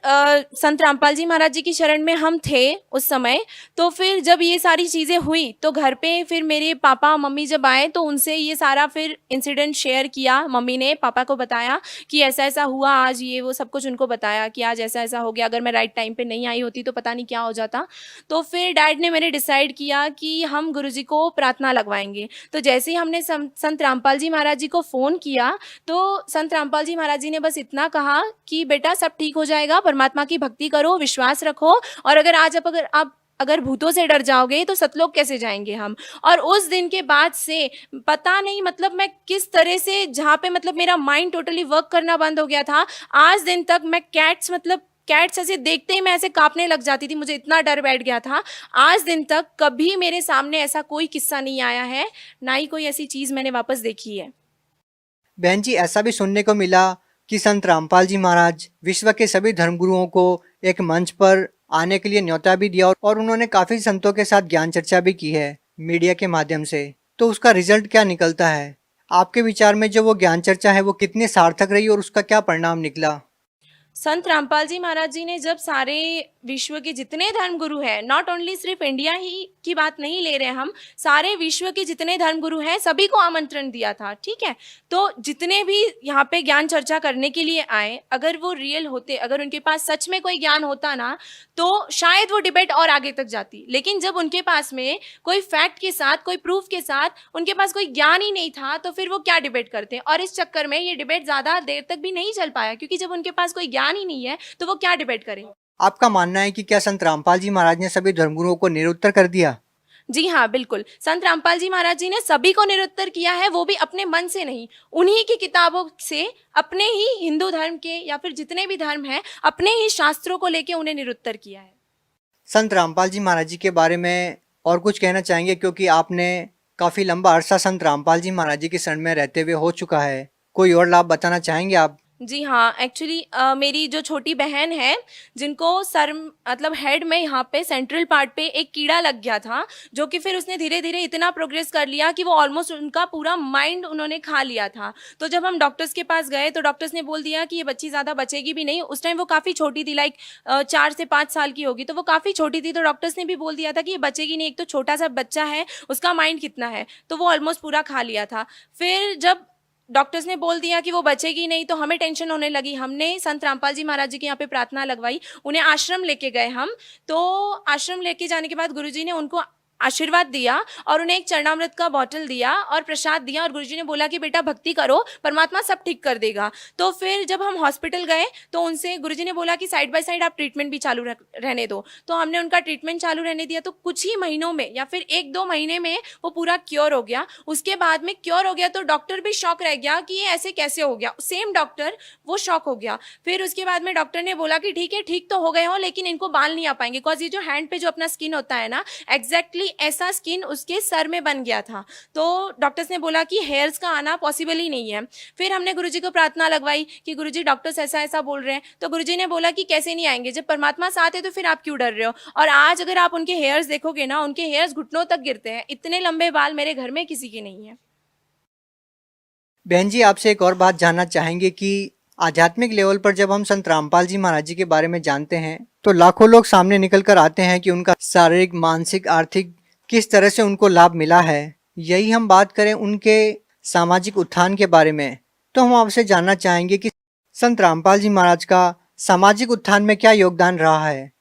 संत रामपाल जी महाराज जी की शरण में हम थे उस समय। तो फिर जब ये सारी चीज़ें हुई तो घर पे फिर मेरे पापा मम्मी जब आए तो उनसे ये सारा फिर इंसिडेंट शेयर किया। मम्मी ने पापा को बताया कि ऐसा ऐसा हुआ आज, ये वो सब कुछ उनको बताया कि आज ऐसा ऐसा हो गया, अगर मैं राइट टाइम पे नहीं आई होती तो पता नहीं क्या हो जाता। तो फिर डैड ने मैंने डिसाइड किया कि हम गुरुजी को प्रार्थना लगवाएंगे। तो जैसे ही हमने संत रामपाल जी महाराज जी को फ़ोन किया तो संत रामपाल जी महाराज जी ने बस इतना कहा कि बेटा सब ठीक हो जाएगा, परमात्मा की भक्ति करो, विश्वास रखो, और अगर भूतों से डर जाओगे तो सतलोक कैसे जाएंगे हम। और उस दिन के बाद से पता नहीं मतलब मैं किस तरह से, जहाँ पे मतलब मेरा माइंड टोटली वर्क करना बंद हो गया था, आज दिन तक मैं कैट्स ऐसे देखते ही मैं ऐसे कांपने लग जाती थी, मुझे इतना डर बैठ गया था। आज दिन तक कभी मेरे सामने ऐसा कोई किस्सा नहीं आया है, ना ही कोई ऐसी चीज़ मैंने वापस देखी है।
बहन जी, ऐसा भी सुनने को मिला कि संत रामपाल जी महाराज विश्व के सभी धर्मगुरुओं को एक मंच पर आने के लिए न्योता भी दिया, और उन्होंने काफी संतों के साथ ज्ञान चर्चा भी की है मीडिया के माध्यम से। तो उसका रिजल्ट क्या निकलता है? आपके विचार में जो वो ज्ञान चर्चा है वो कितनी सार्थक रही और उसका क्या परिणाम निकला?
संत रामपाल जी महाराज जी ने जब सारे विश्व के जितने धर्मगुरु हैं, नॉट ओनली सिर्फ इंडिया ही की बात नहीं ले रहे हैं हम, सारे विश्व के जितने धर्मगुरु हैं सभी को आमंत्रण दिया था, ठीक है। तो जितने भी यहाँ पे ज्ञान चर्चा करने के लिए आए, अगर वो रियल होते, अगर उनके पास सच में कोई ज्ञान होता ना, तो शायद वो डिबेट और आगे तक जाती। लेकिन जब उनके पास में कोई फैक्ट के साथ, कोई प्रूफ के साथ उनके पास कोई ज्ञान ही नहीं था, तो फिर वो क्या डिबेट करते हैं। और इस चक्कर में ये डिबेट ज़्यादा देर तक भी नहीं चल पाया, क्योंकि जब उनके पास कोई ज्ञान ही नहीं है तो वो क्या डिबेट करें।
आपका मानना है कि क्या संत रामपाल जी महाराज ने सभी धर्मगुरुओं को निरुत्तर कर दिया?
जी हाँ, बिल्कुल। संत रामपाल जी महाराज जी ने सभी को निरुत्तर किया है, वो भी अपने मन से नहीं, उन्हीं की किताबों से, अपने ही हिंदू धर्म के या फिर जितने भी धर्म हैं, अपने ही शास्त्रों को लेके उन्हें निरुत्तर किया है।
संत रामपाल जी महाराज जी के बारे में और कुछ कहना चाहेंगे, क्योंकि आपने काफी लंबा अरसा संत रामपाल जी महाराज जी की शरण में रहते हुए हो चुका है, कोई और लाभ बताना चाहेंगे आप?
जी हाँ, एक्चुअली मेरी जो छोटी बहन है, जिनको सर मतलब हेड में यहाँ पे सेंट्रल पार्ट पे एक कीड़ा लग गया था, जो कि फिर उसने धीरे धीरे इतना प्रोग्रेस कर लिया कि वो ऑलमोस्ट उनका पूरा माइंड उन्होंने खा लिया था। तो जब हम डॉक्टर्स के पास गए तो डॉक्टर्स ने बोल दिया कि ये बच्ची ज़्यादा बचेगी भी नहीं। उस टाइम वो काफ़ी छोटी थी, लाइक 4 से 5 साल की होगी, तो वो काफ़ी छोटी थी। तो डॉक्टर्स ने भी बोल दिया था कि ये बचेगी नहीं, एक तो छोटा सा बच्चा है, उसका माइंड कितना है, तो वो ऑलमोस्ट पूरा खा लिया था। फिर जब डॉक्टर्स ने बोल दिया कि वो बचेगी नहीं, तो हमें टेंशन होने लगी। हमने संत रामपाल जी महाराज जी के यहाँ पे प्रार्थना लगवाई, उन्हें आश्रम लेके गए हम। तो आश्रम लेके जाने के बाद गुरुजी ने उनको आशीर्वाद दिया और उन्हें एक चरणामृत का बॉटल दिया और प्रसाद दिया, और गुरुजी ने बोला कि बेटा भक्ति करो, परमात्मा सब ठीक कर देगा। तो फिर जब हम हॉस्पिटल गए तो उनसे गुरुजी ने बोला कि साइड बाय साइड आप ट्रीटमेंट भी चालू रहने दो। तो हमने उनका ट्रीटमेंट चालू रहने दिया। तो कुछ ही महीनों में या फिर 1-2 महीने में वो पूरा क्योर हो गया। उसके बाद में क्योर हो गया तो डॉक्टर भी शॉक रह गया कि ये ऐसे कैसे हो गया, सेम डॉक्टर वो शॉक हो गया। फिर उसके बाद में डॉक्टर ने बोला कि ठीक है, ठीक तो हो गए हो, लेकिन इनको बाल नहीं आ पाएंगे, बिकॉज ये जो हैंड पे जो अपना स्किन होता है ना, एग्जैक्टली ऐसा स्किन उसके सर में बन गया था। तो डॉक्टर्स ने बोला कि हेयर्स का आना पॉसिबल ही नहीं है। फिर हमने गुरुजी को प्रार्थना लगवाई कि गुरुजी डॉक्टर्स ऐसा ऐसा बोल रहे हैं। तो गुरुजी ने बोला कि कैसे नहीं आएंगे, जब परमात्मा साथ है तो फिर आप क्यों डर रहे हो। और आज अगर आप उनके हेयर्स देखोगे ना, उनके हेयर्स घुटनों तक गिरते हैं। इतने लंबे बाल मेरे घर में किसी के नहीं है।
बहन जी, आपसे एक और बात जानना चाहेंगे कि आध्यात्मिक लेवल पर जब हम संत रामपाल जी महाराज जी के बारे में जानते हैं तो लाखों लोग सामने निकल कर आते हैं कि उनका शारीरिक, मानसिक, आर्थिक किस तरह से उनको लाभ मिला है। यही हम बात करें उनके सामाजिक उत्थान के बारे में, तो हम आपसे जानना चाहेंगे कि संत रामपाल जी महाराज का सामाजिक उत्थान में क्या योगदान रहा है।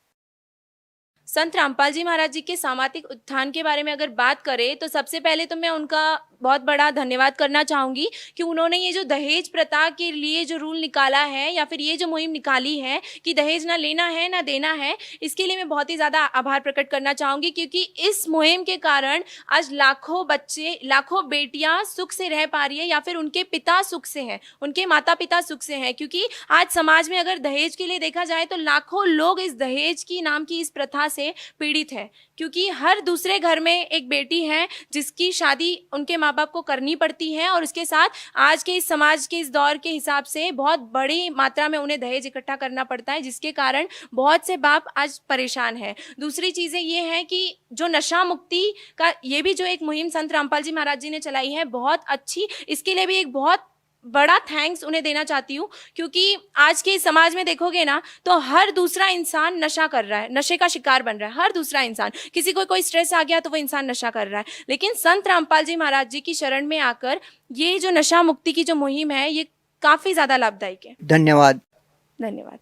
संत रामपाल जी महाराज जी के सामाजिक उत्थान के बारे में अगर बात करें तो सबसे पहले तो मैं उनका बहुत बड़ा धन्यवाद करना चाहूँगी कि उन्होंने ये जो दहेज प्रथा के लिए जो रूल निकाला है या फिर ये जो मुहिम निकाली है कि दहेज ना लेना है ना देना है, इसके लिए मैं बहुत ही ज़्यादा आभार प्रकट करना चाहूँगी। क्योंकि इस मुहिम के कारण आज लाखों बच्चे, लाखों बेटियाँ सुख से रह पा रही है, या फिर उनके पिता सुख से हैं, उनके माता पिता सुख से हैं। क्योंकि आज समाज में अगर दहेज के लिए देखा जाए तो लाखों लोग इस दहेज की नाम की इस प्रथा से पीड़ित है। क्योंकि हर दूसरे घर में एक बेटी है जिसकी शादी उनके माँ बाप को करनी पड़ती है, और उसके साथ आज के इस समाज के इस दौर के हिसाब से बहुत बड़ी मात्रा में उन्हें दहेज इकट्ठा करना पड़ता है, जिसके कारण बहुत से बाप आज परेशान है। दूसरी चीज़ें ये हैं कि जो नशा मुक्ति का ये भी जो एक मुहिम संत रामपाल जी महाराज जी ने चलाई है, बहुत अच्छी, इसके लिए भी एक बहुत बड़ा थैंक्स उन्हें देना चाहती हूँ। क्योंकि आज के समाज में देखोगे ना तो हर दूसरा इंसान नशा कर रहा है, नशे का शिकार बन रहा है। हर दूसरा इंसान, किसी को कोई स्ट्रेस आ गया तो वो इंसान नशा कर रहा है। लेकिन संत रामपाल जी महाराज जी की शरण में आकर ये जो नशा मुक्ति की जो मुहिम है, ये काफ़ी ज़्यादा लाभदायक है।
धन्यवाद।
धन्यवाद।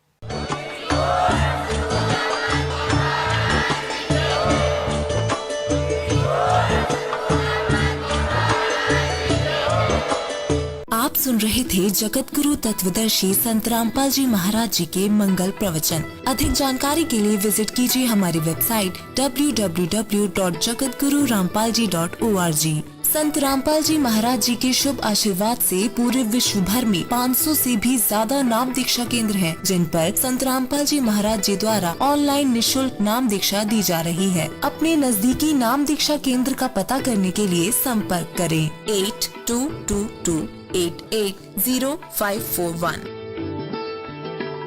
आप सुन रहे थे जगत गुरु तत्वदर्शी संत रामपाल जी महाराज जी के मंगल प्रवचन। अधिक जानकारी के लिए विजिट कीजिए हमारी वेबसाइट www.jagatgururampalji.org। संत रामपाल जी महाराज जी के शुभ आशीर्वाद से पूरे विश्व भर में 500 से भी ज्यादा नाम दीक्षा केंद्र हैं, जिन पर संत रामपाल जी महाराज जी द्वारा ऑनलाइन निशुल्क नाम दीक्षा दी जा रही है। अपने नजदीकी नाम दीक्षा केंद्र का पता करने के लिए संपर्क करें 8222880541।